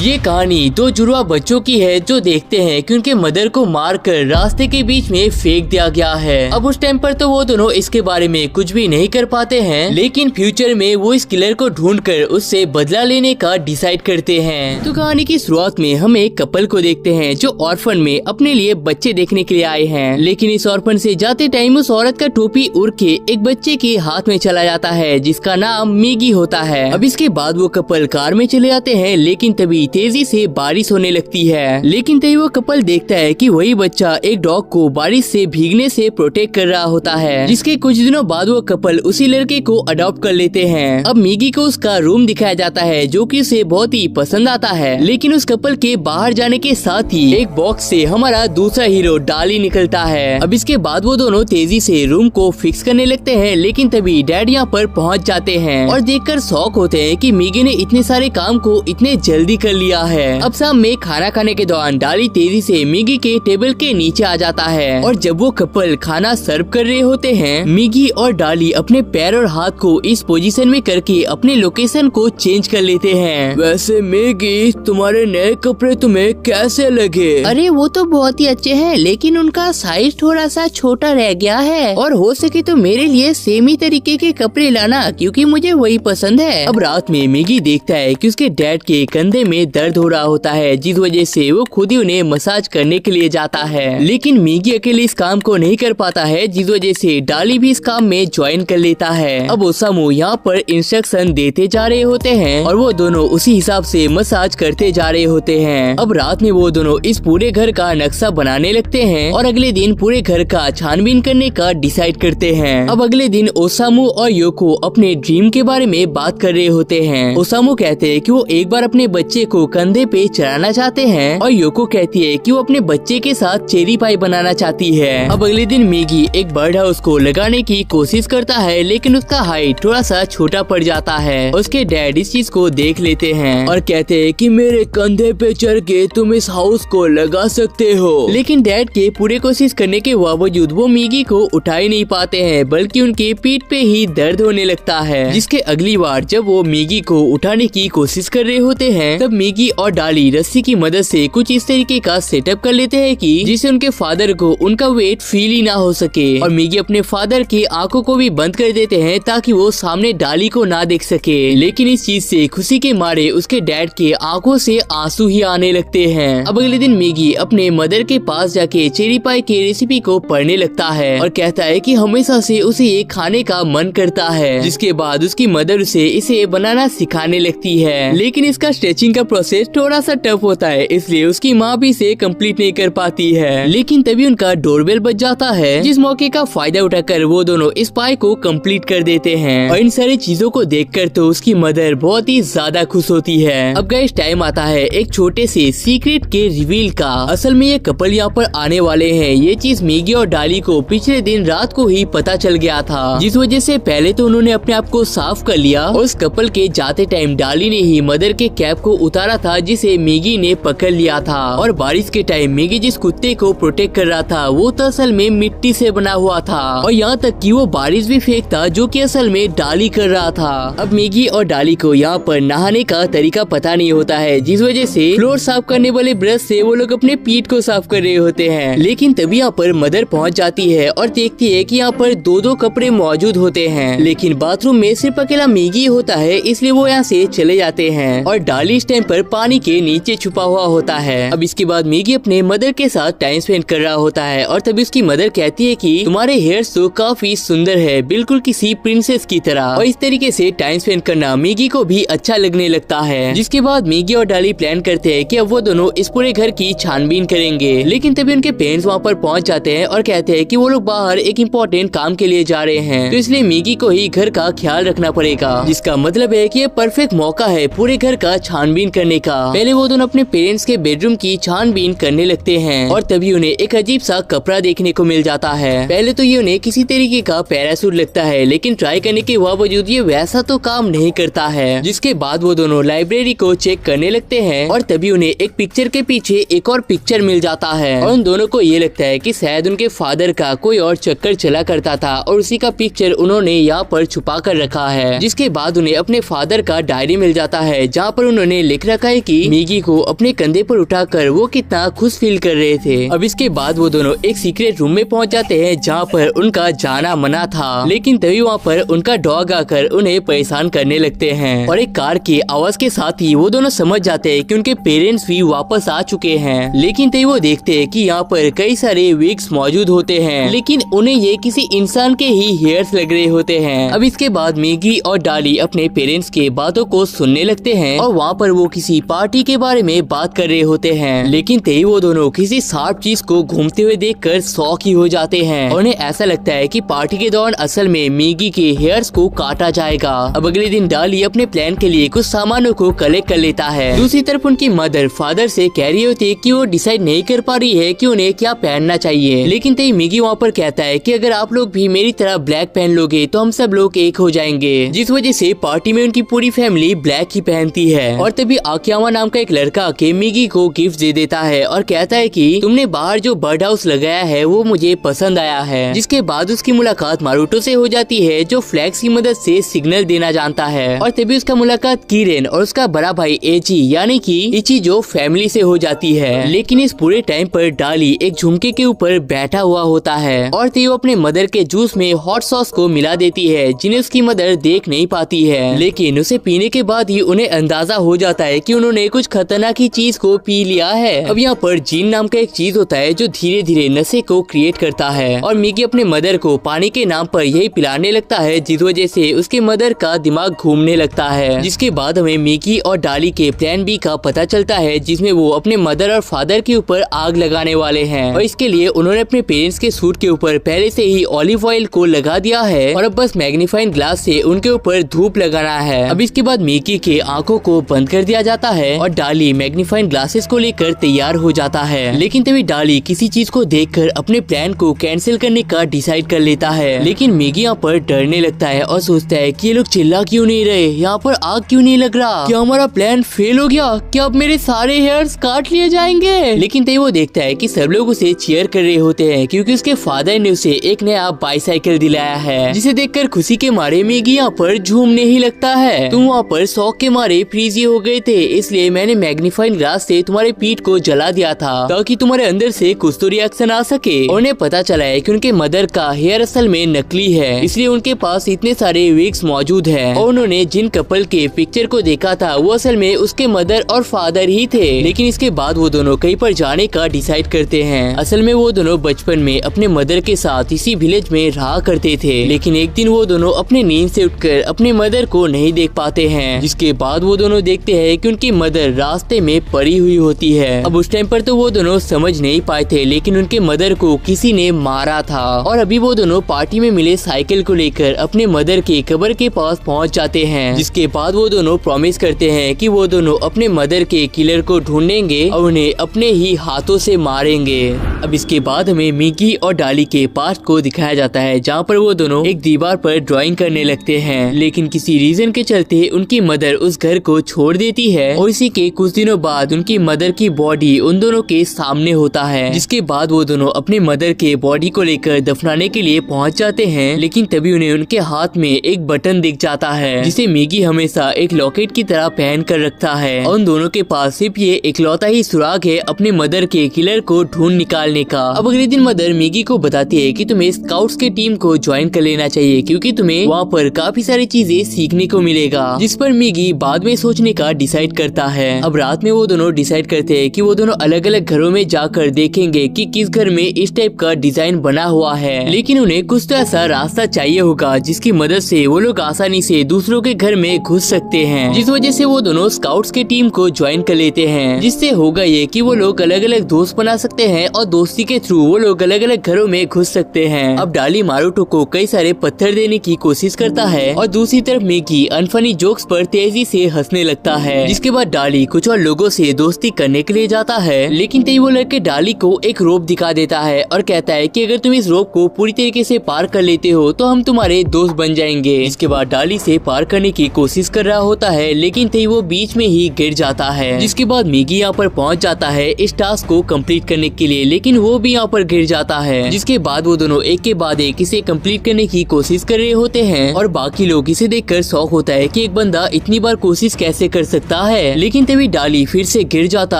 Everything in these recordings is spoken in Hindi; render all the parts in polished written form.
ये कहानी दो जुड़वा बच्चों की है जो देखते हैं कि उनके मदर को मारकर रास्ते के बीच में फेंक दिया गया है। अब उस टाइम पर तो वो दोनों इसके बारे में कुछ भी नहीं कर पाते हैं, लेकिन फ्यूचर में वो इस किलर को ढूंढकर उससे बदला लेने का डिसाइड करते हैं। तो कहानी की शुरुआत में हम एक कपल को देखते हैं जो ऑर्फन में अपने लिए बच्चे देखने के लिए आए हैं, लेकिन इस ऑर्फन से जाते टाइम उस औरत का टोपी उड़ के एक बच्चे के हाथ में चला जाता है जिसका नाम मैगी होता है। अब इसके बाद वो कपल कार में चले जाते हैं, लेकिन तभी तेजी से बारिश होने लगती है। लेकिन तभी वो कपल देखता है कि वही बच्चा एक डॉग को बारिश से भीगने से प्रोटेक्ट कर रहा होता है, जिसके कुछ दिनों बाद वो कपल उसी लड़के को अडॉप्ट कर लेते हैं। अब मैगी को उसका रूम दिखाया जाता है जो कि उसे बहुत ही पसंद आता है, लेकिन उस कपल के बाहर जाने के साथ ही एक बॉक्स से हमारा दूसरा हीरो डाली निकलता है। अब इसके बाद वो दोनों तेजी से रूम को फिक्स करने लगते हैं, लेकिन तभी डैड यहाँ पर पहुँच जाते हैं और देखकर शॉक होते हैं कि मैगी ने इतने सारे काम को इतने जल्दी कर लिया है। अब शाम में खाना खाने के दौरान डाली तेजी से मैगी के टेबल के नीचे आ जाता है और जब वो कपल खाना सर्व कर रहे होते हैं, मैगी और डाली अपने पैर और हाथ को इस पोजीशन में करके अपने लोकेशन को चेंज कर लेते हैं। वैसे मैगी, तुम्हारे नए कपड़े तुम्हें कैसे लगे? अरे वो तो बहुत ही अच्छे हैं, लेकिन उनका साइज थोड़ा सा छोटा रह गया है और हो सके तो मेरे लिए सेम ही तरीके के कपड़े लाना, क्योंकि मुझे वही पसंद है। अब रात में मैगी देखता है कि उसके डैड के कंधे में दर्द हो रहा होता है, जिस वजह से वो खुद ही उन्हें मसाज करने के लिए जाता है, लेकिन मैगी अकेले इस काम को नहीं कर पाता है, जिस वजह से डाली भी इस काम में ज्वाइन कर लेता है। अब ओसामू यहाँ पर इंस्ट्रक्शन देते जा रहे होते हैं और वो दोनों उसी हिसाब से मसाज करते जा रहे होते हैं। अब रात में वो दोनों इस पूरे घर का नक्शा बनाने लगते हैं और अगले दिन पूरे घर का छानबीन करने का डिसाइड करते हैं। अब अगले दिन ओसामू और योको अपने ड्रीम के बारे में बात कर रहे होते हैं। ओसामू कहते हैं कि वो एक बार अपने बच्चे को कंधे पे चढ़ाना चाहते हैं और योको कहती है कि वो अपने बच्चे के साथ चेरी पाई बनाना चाहती है। अब अगले दिन मैगी एक बर्ड हाउस को लगाने की कोशिश करता है, लेकिन उसका हाइट थोड़ा सा छोटा पड़ जाता है। उसके डैड इस चीज को देख लेते हैं और कहते हैं कि मेरे कंधे पे चढ़ के तुम इस हाउस को लगा सकते हो, लेकिन डैड के पूरे कोशिश करने के बावजूद वो मैगी को उठा ही नहीं पाते हैं, बल्कि उनके पीठ पे ही दर्द होने लगता है। जिसके अगली बार जब वो मैगी को उठाने की कोशिश कर रहे होते हैं, तब मैगी और डाली रस्सी की मदद से कुछ इस तरीके का सेटअप कर लेते हैं कि जिससे उनके फादर को उनका वेट फील ही ना हो सके। और मैगी अपने फादर की आंखों को भी बंद कर देते हैं ताकि वो सामने डाली को ना देख सके, लेकिन इस चीज से खुशी के मारे उसके डैड के आंखों से आंसू ही आने लगते हैं। अब अगले दिन मैगी अपने मदर के पास जाके चेरी पाई के रेसिपी को पढ़ने लगता है और कहता है कि हमेशा से उसे ये खाने का मन करता है, जिसके बाद उसकी मदर उसे इसे बनाना सिखाने लगती है, लेकिन इसका स्ट्रेचिंग का प्रोसेस थोड़ा सा टफ होता है, इसलिए उसकी माँ भी इसे कंप्लीट नहीं कर पाती है। लेकिन तभी उनका डोरबेल बज जाता है, जिस मौके का फायदा उठाकर वो दोनों इस पाई को कंप्लीट कर देते हैं और इन सारी चीजों को देखकर तो उसकी मदर बहुत ही ज्यादा खुश होती है। अब गाइस टाइम आता है एक छोटे से सीक्रेट के रिवील का। असल में ये कपल यहाँ पर आने वाले हैं, ये चीज मैगी और डाली को पिछले दिन रात को ही पता चल गया था, जिस वजह से पहले तो उन्होंने अपने आप को साफ कर लिया और उस कपल के जाते टाइम डाली ने ही मदर के कैप को उतारा था, जिसे मैगी ने पकड़ लिया था। और बारिश के टाइम मैगी जिस कुत्ते को प्रोटेक्ट कर रहा था वो तो असल में मिट्टी से बना हुआ था, और यहाँ तक कि वो बारिश भी फेंकता जो कि असल में डाली कर रहा था। अब मैगी और डाली को यहाँ पर नहाने का तरीका पता नहीं होता है, जिस वजह से फ्लोर साफ करने वाले ब्रश से वो लोग अपने पीठ को साफ कर रहे होते हैं। लेकिन तभी यहाँ पर मदर पहुँच जाती है और देखती है कि यहाँ पर दो कपड़े मौजूद होते हैं, लेकिन बाथरूम में सिर्फ अकेला मैगी होता है, इसलिए वो यहाँ से चले जाते हैं और डाली इस टाइम पर पानी के नीचे छुपा हुआ होता है। अब इसके बाद मैगी अपने मदर के साथ टाइम स्पेंड कर रहा होता है और तभी उसकी मदर कहती है कि तुम्हारे हेयर्स तो काफी सुंदर है, बिल्कुल किसी प्रिंसेस की तरह। और इस तरीके से टाइम स्पेंड करना मैगी को भी अच्छा लगने लगता है। जिसके बाद मैगी और डाली प्लान करते हैं कि अब वो दोनों इस पूरे घर की छानबीन करेंगे, लेकिन तभी उनके पेरेंट्स वहाँ पर पहुँच जाते हैं और कहते हैं कि वो लोग बाहर एक इम्पोर्टेंट काम के लिए जा रहे हैं, तो इसलिए मैगी को ही घर का ख्याल रखना पड़ेगा, जिसका मतलब है कि ये परफेक्ट मौका है पूरे घर का छानबीन करने का। पहले वो दोनों अपने पेरेंट्स के बेडरूम की छानबीन करने लगते हैं और तभी उन्हें एक अजीब सा कपड़ा देखने को मिल जाता है। पहले तो ये उन्हें किसी तरीके का पैरासूट लगता है, लेकिन ट्राई करने के बावजूद ये वैसा तो काम नहीं करता है। जिसके बाद वो दोनों लाइब्रेरी को चेक करने लगते हैं और तभी उन्हें एक पिक्चर के पीछे एक और पिक्चर मिल जाता है और उन दोनों को ये लगता है कि शायद उनके फादर का कोई और चक्कर चला करता था और उसी का पिक्चर उन्होंने यहाँ पर छुपा कर रखा है। जिसके बाद उन्हें अपने फादर का डायरी मिल जाता है, जहाँ पर उन्होंने लिख रखा है कि मिगी को अपने कंधे पर उठाकर वो कितना खुश फील कर रहे थे। अब इसके बाद वो दोनों एक सीक्रेट रूम में पहुंच जाते हैं जहाँ पर उनका जाना मना था, लेकिन तभी वहाँ पर उनका डॉग आकर उन्हें परेशान करने लगते हैं और एक कार की आवाज के साथ ही वो दोनों समझ जाते हैं कि उनके पेरेंट्स भी वापस आ चुके हैं। लेकिन तभी वो देखते हैं कि यहाँ पर कई सारे विग्स मौजूद होते हैं, लेकिन उन्हें ये किसी इंसान के ही हेयर्स लग रहे होते हैं। अब इसके बाद मिगी और डाली अपने पेरेंट्स के बातों को सुनने लगते हैं और वहाँ पर वो किसी पार्टी के बारे में बात कर रहे होते हैं, लेकिन तभी वो दोनों किसी शार्प चीज को घूमते हुए देखकर शॉक ही हो जाते हैं और उन्हें ऐसा लगता है कि पार्टी के दौरान असल में मिगी के हेयर्स को काटा जाएगा। अब अगले दिन डाली अपने प्लान के लिए कुछ सामानों को कलेक्ट कर लेता है। दूसरी तरफ उनकी मदर फादर से कह रही होती है कि वो डिसाइड नहीं कर पा रही है कि उन्हें क्या पहनना चाहिए, लेकिन तभी मिगी वहाँ पर कहता है कि अगर आप लोग भी मेरी तरह ब्लैक पहन लोगे तो हम सब लोग एक हो जाएंगे, जिस वजह से पार्टी में उनकी पूरी फैमिली ब्लैक ही पहनती है। और तभी आकियामा नाम का एक लड़का के मिगी को गिफ्ट दे देता है और कहता है कि तुमने बाहर जो बर्ड हाउस लगाया है वो मुझे पसंद आया है। जिसके बाद उसकी मुलाकात मारुतो से हो जाती है जो फ्लैग्स की मदद से सिग्नल देना जानता है। और तभी उसका मुलाकात किरेन और उसका बड़ा भाई एची यानी कि इची जो फैमिली से हो जाती है। लेकिन इस पूरे टाइम पर डाली एक झुमके के ऊपर बैठा हुआ होता है और तभी वो अपने मदर के जूस में हॉट सॉस को मिला देती है, जिन्हें उसकी मदर देख नहीं पाती है। लेकिन उसे पीने के बाद ही उन्हें अंदाजा हो जाता है कि उन्होंने कुछ खतरनाक ही चीज को पी लिया है। अब यहाँ पर जीन नाम का एक चीज होता है जो धीरे धीरे नशे को क्रिएट करता है और मिगी अपने मदर को पानी के नाम पर यही पिलाने लगता है, जिस वजह से उसके मदर का दिमाग घूमने लगता है। जिसके बाद हमें मिगी और डाली के प्लान बी का पता चलता है, जिसमें वो अपने मदर और फादर के ऊपर आग लगाने वाले हैं और इसके लिए उन्होंने अपने पेरेंट्स के सूट के ऊपर पहले से ही ऑलिव ऑयल को लगा दिया है और अब बस मैग्नीफाइंग ग्लास से उनके ऊपर धूप लगाना है। अब इसके बाद मिगी के आंखों को बंद कर दिया जाता है और डाली मैग्नीफाइंग ग्लासेस को लेकर तैयार हो जाता है। लेकिन तभी डाली किसी चीज को देखकर अपने प्लान को कैंसिल करने का डिसाइड कर लेता है, लेकिन मिगी यहाँ पर डरने लगता है और सोचता है कि ये लोग चिल्ला क्यों नहीं रहे, यहाँ पर आग क्यों नहीं लग रहा, क्या हमारा प्लान फेल हो गया, क्या अब मेरे सारे हेयर्स काट लिए जाएंगे। लेकिन तभी वो देखता है कि सब लोग उसे चीयर कर रहे होते हैं क्योंकि उसके फादर ने उसे एक नया बाईसाइकिल दिलाया है, जिसे देखकर खुशी के मारे मिगी यहाँ पर झूमने ही लगता है। तुम वहाँ पर शौक के मारे फ्रीजी हो गए थे, इसलिए मैंने मैग्नीफाइंग ग्लास से तुम्हारे पीठ को जला दिया था ताकि तुम्हारे अंदर से कुछ तो रिएक्शन आ सके। उन्हें पता चला है कि उनके मदर का हेयर असल में नकली है, इसलिए उनके पास इतने सारे विग्स मौजूद है और उन्होंने जिन कपल के पिक्चर को देखा था वो असल में उसके मदर और फादर ही थे। लेकिन इसके बाद वो दोनों कहीं पर जाने का डिसाइड करते हैं। असल में वो दोनों बचपन में अपने मदर के साथ इसी विलेज में रहा करते थे, लेकिन एक दिन वो दोनों अपने नींद से उठकर अपने मदर को नहीं देख पाते हैं। जिसके बाद वो दोनों देखते हैं कि उनकी मदर रास्ते में पड़ी हुई होती है। अब उस टाइम पर तो वो दोनों समझ नहीं पाए थे, लेकिन उनके मदर को किसी ने मारा था और अभी वो दोनों पार्टी में मिले साइकिल को लेकर अपने मदर के कब्र के पास पहुंच जाते हैं। जिसके बाद वो दोनों प्रॉमिस करते हैं कि वो दोनों अपने मदर के किलर को ढूंढेंगे और उन्हें अपने ही हाथों से मारेंगे। अब इसके बाद हमें मिगी और डाली के पास्ट को दिखाया जाता है, जहाँ पर वो दोनों एक दीवार पर ड्राइंग करने लगते हैं, लेकिन किसी रीजन के चलते उनकी मदर उस घर को छोड़ देती है और इसी के कुछ दिनों बाद उनकी मदर की बॉडी उन दोनों के सामने होता है। जिसके बाद वो दोनों अपने मदर के बॉडी को लेकर दफनाने के लिए पहुंच जाते हैं, लेकिन तभी उन्हें उनके हाथ में एक बटन दिख जाता है जिसे मिगी हमेशा एक लॉकेट की तरह पहन कर रखता है और उन दोनों के पास सिर्फ ये इकलौता ही सुराग है अपने मदर के किलर को ढूंढ निकालने का। अब अगले दिन मदर मिगी को बताती है कि तुम्हें स्काउट्स के टीम को ज्वाइन कर लेना चाहिए क्योंकि तुम्हें वहाँ पर काफी सारी चीजें सीखने को मिलेगा, जिस पर मिगी बाद में सोचने का डिसाइड करता है। अब रात में वो दोनों डिसाइड करते हैं कि वो दोनों अलग अलग घरों में जाकर देखेंगे कि किस घर में इस टाइप का डिजाइन बना हुआ है, लेकिन उन्हें कुछ तो ऐसा रास्ता चाहिए होगा जिसकी मदद से वो लोग आसानी से दूसरों के घर में घुस सकते हैं। जिस वजह से वो दोनों स्काउट्स के टीम को ज्वाइन कर लेते हैं, जिससे होगा ये कि वो लोग अलग अलग दोस्त बना सकते हैं और दोस्ती के थ्रू वो लोग अलग अलग घरों में घुस सकते हैं। अब डाली मारुतो को कई सारे पत्थर देने की कोशिश करता है और दूसरी तरफ मिगी अनफनी जोक्स पर तेजी से हंसने लगता है। जिसके बाद डाली कुछ और लोगों से दोस्ती करने के लिए जाता है, लेकिन तभी वो लड़के डाली को एक रोप दिखा देता है और कहता है कि अगर तुम इस रोप को पूरी तरीके से पार कर लेते हो तो हम तुम्हारे दोस्त बन जाएंगे। इसके बाद डाली से पार करने की कोशिश कर रहा होता है, लेकिन तभी वो बीच में ही गिर जाता है। जिसके बाद मिगी यहाँ पर पहुँच जाता है इस टास्क को कम्प्लीट करने के लिए, लेकिन वो भी यहाँ पर गिर जाता है। जिसके बाद वो दोनों एक के बाद एक इसे कम्प्लीट करने की कोशिश कर रहे होते हैं और बाकी लोग इसे देखकर शौक होता है कि एक बंदा इतनी बार कोशिश कैसे कर सकता लगता है, लेकिन तभी डाली फिर से गिर जाता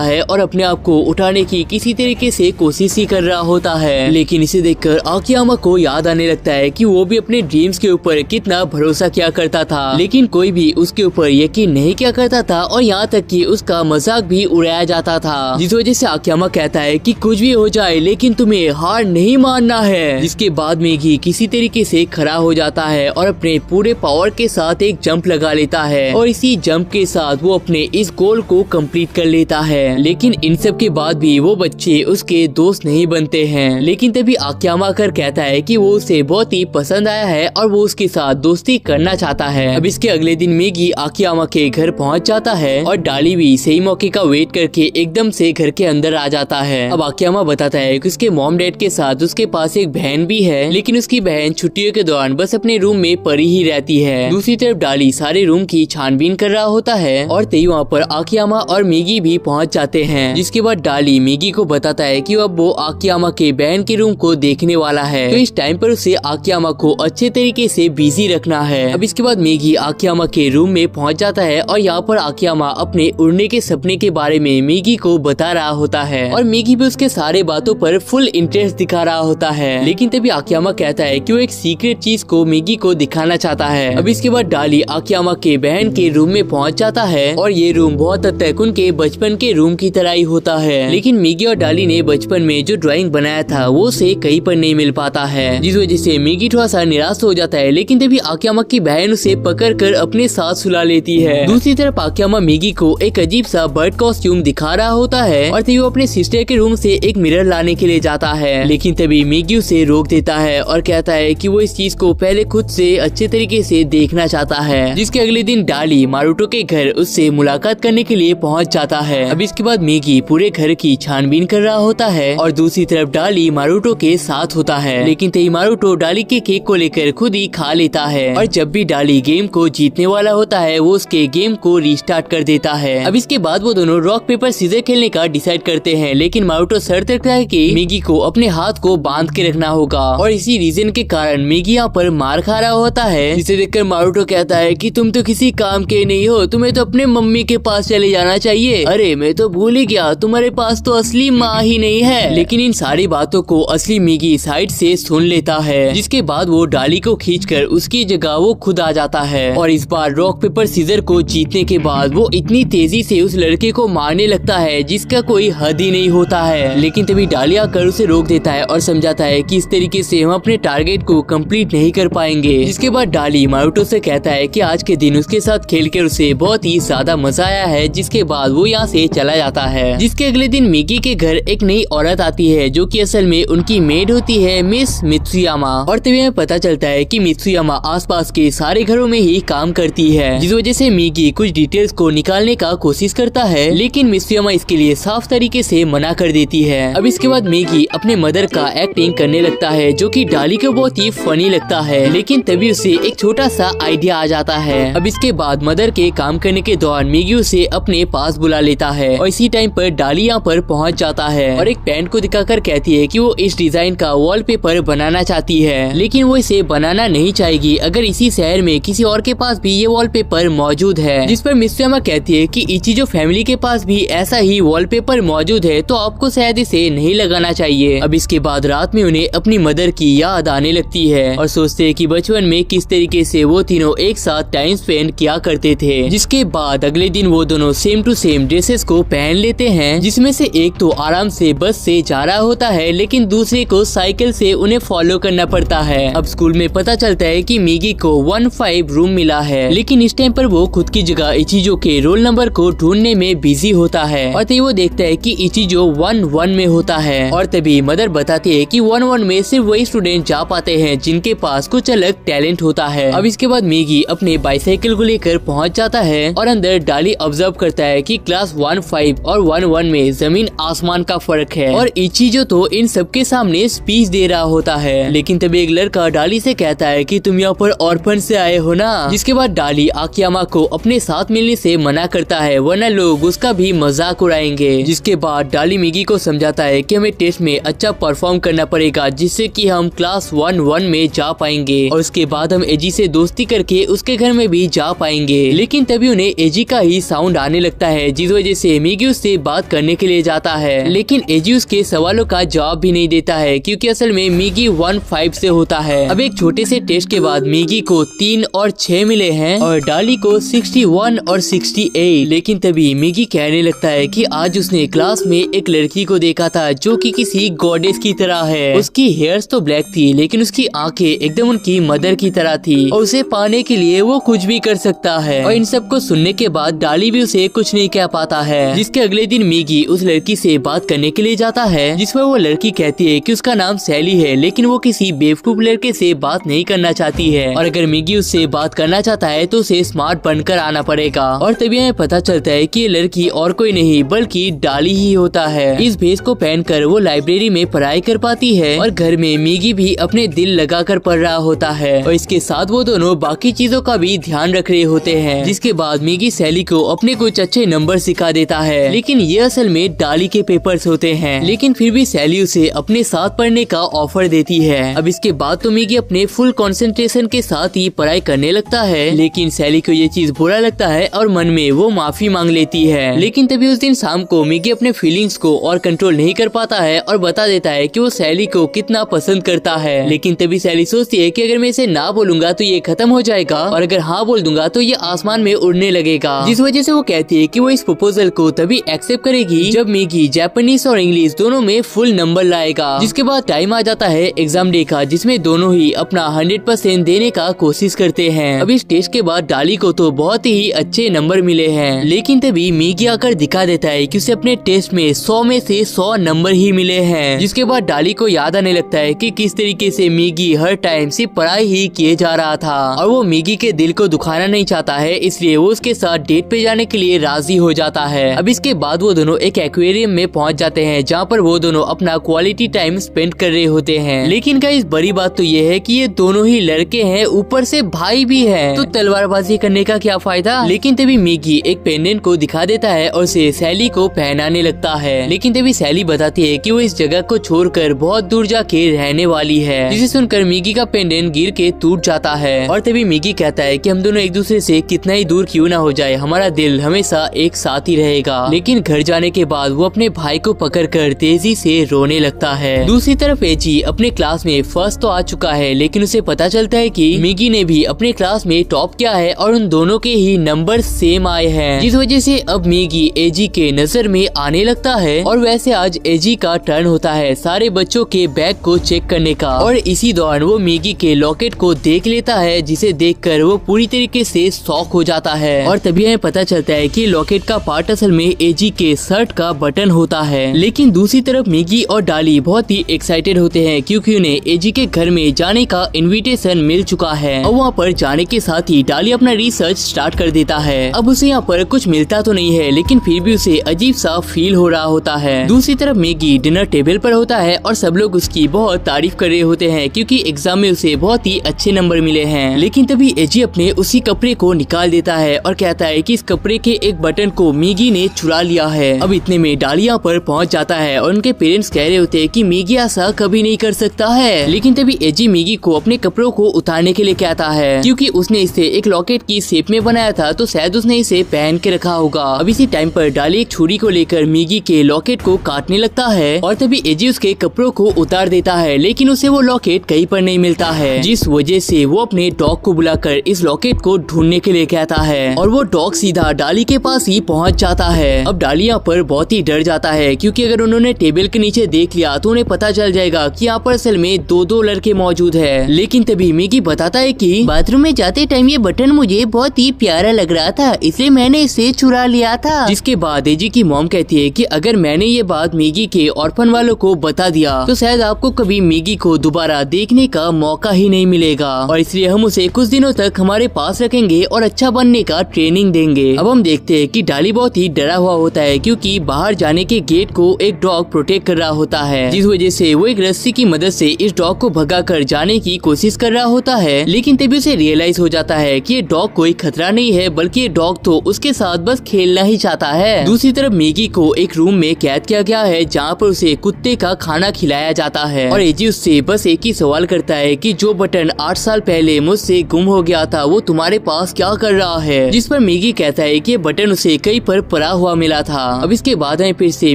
है और अपने आप को उठाने की किसी तरीके से कोशिश ही कर रहा होता है। लेकिन इसे देखकर आकियामा को याद आने लगता है कि वो भी अपने ड्रीम्स के ऊपर कितना भरोसा किया करता था, लेकिन कोई भी उसके ऊपर यकीन नहीं किया करता था और यहाँ तक कि उसका मजाक भी उड़ाया जाता था, जिस वजह से आकियामा कहता है कि कुछ भी हो जाए लेकिन तुम्हें हार नहीं मानना है। जिसके बाद मेगी किसी तरीके से खड़ा हो जाता है और अपने पूरे पावर के साथ एक जंप लगा लेता है और इसी जंप के साथ वो अपने इस गोल को कंप्लीट कर लेता है। लेकिन इन सब के बाद भी वो बच्चे उसके दोस्त नहीं बनते हैं। लेकिन तभी आकियामा कर कहता है कि वो उसे बहुत ही पसंद आया है और वो उसके साथ दोस्ती करना चाहता है। अब इसके अगले दिन मेगी आकियामा के घर पहुंच जाता है और डाली भी सही मौके का वेट करके एकदम से घर के अंदर आ जाता है। अब आकियामा बताता है कि उसके मॉम डैड के साथ उसके पास एक बहन भी है, लेकिन उसकी बहन छुट्टियों के दौरान बस अपने रूम में पड़ी ही रहती है। दूसरी तरफ डाली सारे रूम की छानबीन कर रहा होता है और तभी वहाँ पर आकियामा और मेगी भी पहुँच जाते हैं। जिसके बाद डाली मेगी को बताता है कि अब वो आकियामा के बहन के रूम को देखने वाला है, तो इस टाइम पर उसे आकियामा को अच्छे तरीके से बिजी रखना है। अब इसके बाद मेगी आकियामा के रूम में पहुंच जाता है और यहाँ पर आकियामा अपने उड़ने के सपने के बारे में मेगी को बता रहा होता है और मेगी भी उसके सारे बातों पर फुल इंटरेस्ट दिखा रहा होता है। लेकिन तभी आकियामा कहता है कि वो एक सीक्रेट चीज को मेगी को दिखाना चाहता है। अब इसके बाद डाली आकियामा के बहन के रूम में पहुंच जाता है और ये रूम बहुत हद तक उनके बचपन के रूम की तरह ही होता है, लेकिन मेगी और डाली ने बचपन में जो ड्राइंग बनाया था वो उसे कहीं पर नहीं मिल पाता है, जिस वजह से मेगी थोड़ा सा निराश हो जाता है। लेकिन तभी आकियामा की बहन उसे पकड़कर अपने साथ सुला लेती है। दूसरी तरफ आकियामा मेगी को एक अजीब सा बर्ड कॉस्ट्यूम दिखा रहा होता है और तभी वो अपने सिस्टर के रूम से एक मिरर लाने के लिए जाता है, लेकिन तभी मेगी उसे रोक देता है और कहता है कि वो इस चीज को पहले खुद से अच्छे तरीके से देखना चाहता है। जिसके अगले दिन डाली मारुतो के घर उससे मुलाकात करने के लिए पहुंच जाता है। अब इसके बाद मेगी पूरे घर की छानबीन कर रहा होता है और दूसरी तरफ डाली मारुतो के साथ होता है, लेकिन तभी मारुतो डाली के केक को लेकर खुद ही खा लेता है और जब भी डाली गेम को जीतने वाला होता है वो उसके गेम को रिस्टार्ट कर देता है। अब इसके बाद वो दोनों रॉक पेपर सीजर खेलने का डिसाइड करते हैं, लेकिन मारुतो शर्त रखता है कि मेगी को अपने हाथ को बांध के रखना होगा और इसी रीजन के कारण मेगी यहाँ पर मार खा रहा होता है, जिसे देखकर मारुतो कहता है कि तुम तो किसी काम के नहीं हो, तुम्हें तो अपने मम्मी के पास चले जाना चाहिए। अरे मैं तो भूल ही गया, तुम्हारे पास तो असली माँ ही नहीं है। लेकिन इन सारी बातों को असली मेगी साइड से सुन लेता है, जिसके बाद वो डाली को खींचकर उसकी जगह वो खुद आ जाता है और इस बार रॉक पेपर सीजर को जीतने के बाद वो इतनी तेजी से उस लड़के को मारने लगता है जिसका कोई हद ही नहीं होता है। लेकिन तभी डाली आकर उसे रोक देता है और समझाता है कि इस तरीके से हम अपने टारगेट को कंप्लीट नहीं कर पाएंगे। जिसके बाद डाली मारुतो से कहता है कि आज के दिन उसके साथ खेलकर उसे बहुत ही ज्यादा मजा आया है, जिसके बाद वो यहाँ से चला जाता है। जिसके अगले दिन मेगी के घर एक नई औरत आती है जो कि असल में उनकी मेड होती है मिस मित्सुयामा, और तभी हमें पता चलता है कि मित्सुयामा आसपास के सारे घरों में ही काम करती है, जिस वजह से मेगी कुछ डिटेल्स को निकालने का कोशिश करता है, लेकिन मित्सुयामा इसके लिए साफ तरीके से मना कर देती है। अब इसके बाद मेगी अपने मदर का एक्टिंग करने लगता है जो कि डाली को बहुत ही फनी लगता है, लेकिन तभी उसे एक छोटा सा आइडिया आ जाता है। अब इसके बाद मदर के काम करने के दौरान मेगी उसे अपने पास बुला लेता है और इसी टाइम पर डाली यहाँ पर पहुँच जाता है और एक पेन को दिखाकर कहती है कि वो इस डिजाइन का वॉलपेपर बनाना चाहती है, लेकिन वो इसे बनाना नहीं चाहेगी अगर इसी शहर में किसी और के पास भी ये वॉलपेपर मौजूद है। जिस पर मित्सुयामा कहती है कि इचिजो फैमिली के पास भी ऐसा ही वॉलपेपर मौजूद है, तो आपको शायद इसे नहीं लगाना चाहिए। अब इसके बाद रात में उन्हें अपनी मदर की याद आने लगती है और सोचते हैं कि बचपन में किस तरीके से वो तीनों एक साथ टाइम स्पेंड किया करते थे। जिसके बाद अगले दिन वो दोनों सेम टू सेम ड्रेसेस को पहन लेते हैं, जिसमें से एक तो आराम से बस से जा रहा होता है, लेकिन दूसरे को साइकिल से उन्हें फॉलो करना पड़ता है। अब स्कूल में पता चलता है कि मेगी को 15 रूम मिला है, लेकिन इस टाइम पर वो खुद की जगह इचिजो के रोल नंबर को ढूंढने में बिजी होता है और तभी वो देखता है कि इचिजो 11 में होता है और तभी मदर बताती है कि 11 में सिर्फ वही स्टूडेंट जा पाते हैं जिनके पास कुछ अलग टैलेंट होता है। अब इसके बाद मेगी अपने बाइसाइकिल को लेकर पहुंच जाता है और अंदर डाली ऑब्जर्व करता है कि क्लास 15 और 11 में जमीन आसमान का फर्क है और इचिजो तो इन सबके सामने स्पीच दे रहा होता है। लेकिन तभी एक लड़का डाली से कहता है कि तुम यहाँ पर ऑर्फन से आए हो ना। जिसके बाद डाली आकियामा को अपने साथ मिलने से मना करता है, वरना लोग उसका भी मजाक उड़ाएंगे। जिसके बाद डाली मेगी को समझाता है कि हमें टेस्ट में अच्छा परफॉर्म करना पड़ेगा जिससे कि हम क्लास 11 में जा पाएंगे और उसके बाद हम एजी से दोस्ती करके उसके घर में भी जा पाएंगे। लेकिन तभी उन्हें एजी एजी का ही साउंड आने लगता है, जिस वजह से मिगी उससे बात करने के लिए जाता है। लेकिन एजी उसके सवालों का जवाब भी नहीं देता है, क्योंकि असल में मिगी 1-5 से होता है। अब एक छोटे से टेस्ट के बाद मिगी को 3 और 6 मिले हैं और डाली को 61 और 68। लेकिन तभी मिगी कहने लगता है कि आज उसने क्लास में एक लड़की को देखा था जो कि किसी गॉडेस की तरह है। उसकी हेयर्स तो ब्लैक थी, लेकिन उसकी आंखें एकदम उनकी मदर की तरह थी और उसे पाने के लिए वो कुछ भी कर सकता है। और इन सब को सुनने के बाद डाली भी उसे कुछ नहीं कह पाता है। जिसके अगले दिन मिगी उस लड़की से बात करने के लिए जाता है, जिसमें वो लड़की कहती है कि उसका नाम सैली है, लेकिन वो किसी बेवकूफ लड़के से बात नहीं करना चाहती है और अगर मिगी उससे बात करना चाहता है तो उसे स्मार्ट बनकर आना पड़ेगा। और तभी हमें पता चलता है कि ये लड़की और कोई नहीं बल्कि डाली ही होता है। इस भेष को पहनकर वो लाइब्रेरी में पढ़ाई कर पाती है और घर में मिगी भी अपने दिल लगाकर पढ़ रहा होता है और इसके साथ वो दोनों बाकी चीजों का भी ध्यान रख रहे होते हैं। जिसके बाद मिगी सैली को अपने कुछ अच्छे नंबर सिखा देता है, लेकिन ये असल में डाली के पेपर्स होते हैं। लेकिन फिर भी सैली उसे अपने साथ पढ़ने का ऑफर देती है। अब इसके बाद तो मिगी अपने फुल कंसंट्रेशन के साथ ही पढ़ाई करने लगता है, लेकिन सैली को ये चीज बुरा लगता है और मन में वो माफी मांग लेती है। लेकिन तभी उस दिन शाम को मिगी अपने फीलिंग्स को और कंट्रोल नहीं कर पाता है और बता देता है कि वो सैली को कितना पसंद करता है। लेकिन तभी सैली सोचती है कि अगर मैं इसे ना बोलूंगा तो ये खत्म हो जाएगा और अगर हाँ बोल दूंगा तो ये आसमान में उड़ने लगेगा। जिस वजह से वो कहती है कि वो इस प्रपोजल को तभी एक्सेप्ट करेगी जब मिगी जापानीज और इंग्लिश दोनों में फुल नंबर लाएगा। जिसके बाद टाइम आ जाता है एग्जाम डे का, जिसमें दोनों ही अपना 100% देने का कोशिश करते हैं। अब इस टेस्ट के बाद डाली को तो बहुत ही अच्छे नंबर मिले हैं, लेकिन तभी मिगी आकर दिखा देता है कि उसे अपने टेस्ट में 100 में से 100 नंबर ही मिले हैं। जिसके बाद डाली को याद आने लगता है कि किस तरीके से मिगी हर टाइम सिर्फ पढ़ाई ही किए जा रहा था और वो मिगी के दिल को दुखाना नहीं चाहता है, इसलिए वो उसके साथ डेट पे जाने के लिए राजी हो जाता है। अब इसके बाद वो दोनों एक एक्वेरियम में पहुंच जाते हैं, जहाँ पर वो दोनों अपना क्वालिटी टाइम स्पेंड कर रहे होते हैं। लेकिन गाइस बड़ी बात तो ये है कि ये दोनों ही लड़के हैं, ऊपर से भाई भी है, तो तलवारबाजी करने का क्या फायदा। लेकिन तभी मिगी एक पेंडेंट को दिखा देता है और उसे सैली को पहनाने लगता है। लेकिन तभी सैली बताती है कि वो इस जगह को छोड़कर बहुत दूर जाके रहने वाली है, जिसे सुनकर मिगी का पेंडेंट गिर के टूट जाता है। और तभी मिगी कहता है कि हम दोनों एक दूसरे से कितना ही दूर क्यों ना हो जाए, हमारा दिल हमेशा एक साथ ही रहेगा। लेकिन घर जाने के बाद वो अपने भाई को पकड़कर तेजी से रोने लगता है। दूसरी तरफ एजी अपने क्लास में फर्स्ट तो आ चुका है, लेकिन उसे पता चलता है कि मिगी ने भी अपने क्लास में टॉप किया है और उन दोनों के ही नंबर सेम आए हैं, जिस वजह से अब मिगी एजी के नजर में आने लगता है। और वैसे आज एजी का टर्न होता है सारे बच्चों के बैग को चेक करने का और इसी दौरान वो मिगी के लॉकेट को देख लेता है, जिसे देखकर वो पूरी तरीके से शॉक हो जाता है। और तभी हमें पता चलता है कि लॉकेट का पार्ट असल में एजी के शर्ट का बटन होता है। लेकिन दूसरी तरफ मिगी और डाली बहुत ही एक्साइटेड होते हैं, क्योंकि उन्हें एजी के घर में जाने का इनविटेशन मिल चुका है और वहाँ पर जाने के साथ ही डाली अपना रिसर्च स्टार्ट कर देता है। अब उसे यहाँ पर कुछ मिलता तो नहीं है, लेकिन फिर भी उसे अजीब सा फील हो रहा होता है। दूसरी तरफ मिगी डिनर टेबल पर होता है और सब लोग उसकी बहुत तारीफ कर रहे होते हैं, क्योंकि एग्जाम में उसे बहुत ही अच्छे नंबर मिले हैं। लेकिन तभी एजी अपने उसी कपड़े को निकाल देता है और कहता है कि इस कपड़े के एक बटन को मिगी ने चुरा लिया है। अब इतने में डाली यहाँ पर पहुँच जाता है और उनके पेरेंट्स कह रहे होते हैं कि मिगी ऐसा कभी नहीं कर सकता है। लेकिन तभी एजी मिगी को अपने कपड़ों को उतारने के लिए कहता है, क्योंकि उसने इसे एक लॉकेट की शेप में बनाया था, तो शायद उसने इसे पहन के रखा होगा। अब इसी टाइम पर डाली एक छुरी को लेकर मिगी के लॉकेट को काटने लगता है और तभी एजी उसके कपड़ों को उतार देता है, लेकिन उसे वो लॉकेट कहीं पर नहीं मिलता है, जिस वजह से वो अपने डॉग को बुलाकर इस लॉकेट को ढूंढने के लिए कहता है और वो डॉग सीधा डाली के पास ही पहुंच जाता है। अब डाली यहाँ पर बहुत ही डर जाता है, क्योंकि अगर उन्होंने टेबल के नीचे देख लिया तो उन्हें पता चल जाएगा कि यहाँ पर असल में दो लड़के मौजूद है। लेकिन तभी मिगी बताता है कि बाथरूम में जाते टाइम ये बटन मुझे बहुत ही प्यारा लग रहा था, इसलिए मैंने इसे चुरा लिया था। जिसके बाद एजी की मॉम कहती है कि अगर मैंने ये बात मिगी के ऑर्फन वालों को बता दिया तो शायद आपको कभी मिगी को दोबारा देखने का मौका ही नहीं मिलेगा, और इसलिए हम उसे कुछ दिनों तक हमारे पास रखेंगे और अच्छा बनने का ट्रेनिंग देंगे। अब हम देखते हैं कि डाली बहुत ही डरा हुआ होता है, क्योंकि बाहर जाने के गेट को एक डॉग प्रोटेक्ट कर रहा होता है, जिस वजह से वो एक रस्सी की मदद से इस डॉग को भगा कर जाने की कोशिश कर रहा होता है। लेकिन तभी उसे रियलाइज हो जाता है कि ये डॉग कोई खतरा नहीं है, बल्कि ये डॉग तो उसके साथ बस खेलना ही चाहता है। दूसरी तरफ मिगी को एक रूम में कैद किया गया है, जहाँ पर उसे कुत्ते का खाना खिलाया जाता है और एजी उससे बस एक ही सवाल करता है कि जो बटन 8 साल पहले मुझसे गुम हो गया था वो तुम्हारे पास क्या कर रहा है। जिस पर मिगी कहता है कि बटन उसे कहीं पर पड़ा हुआ मिला था। अब इसके बाद हमें फिर से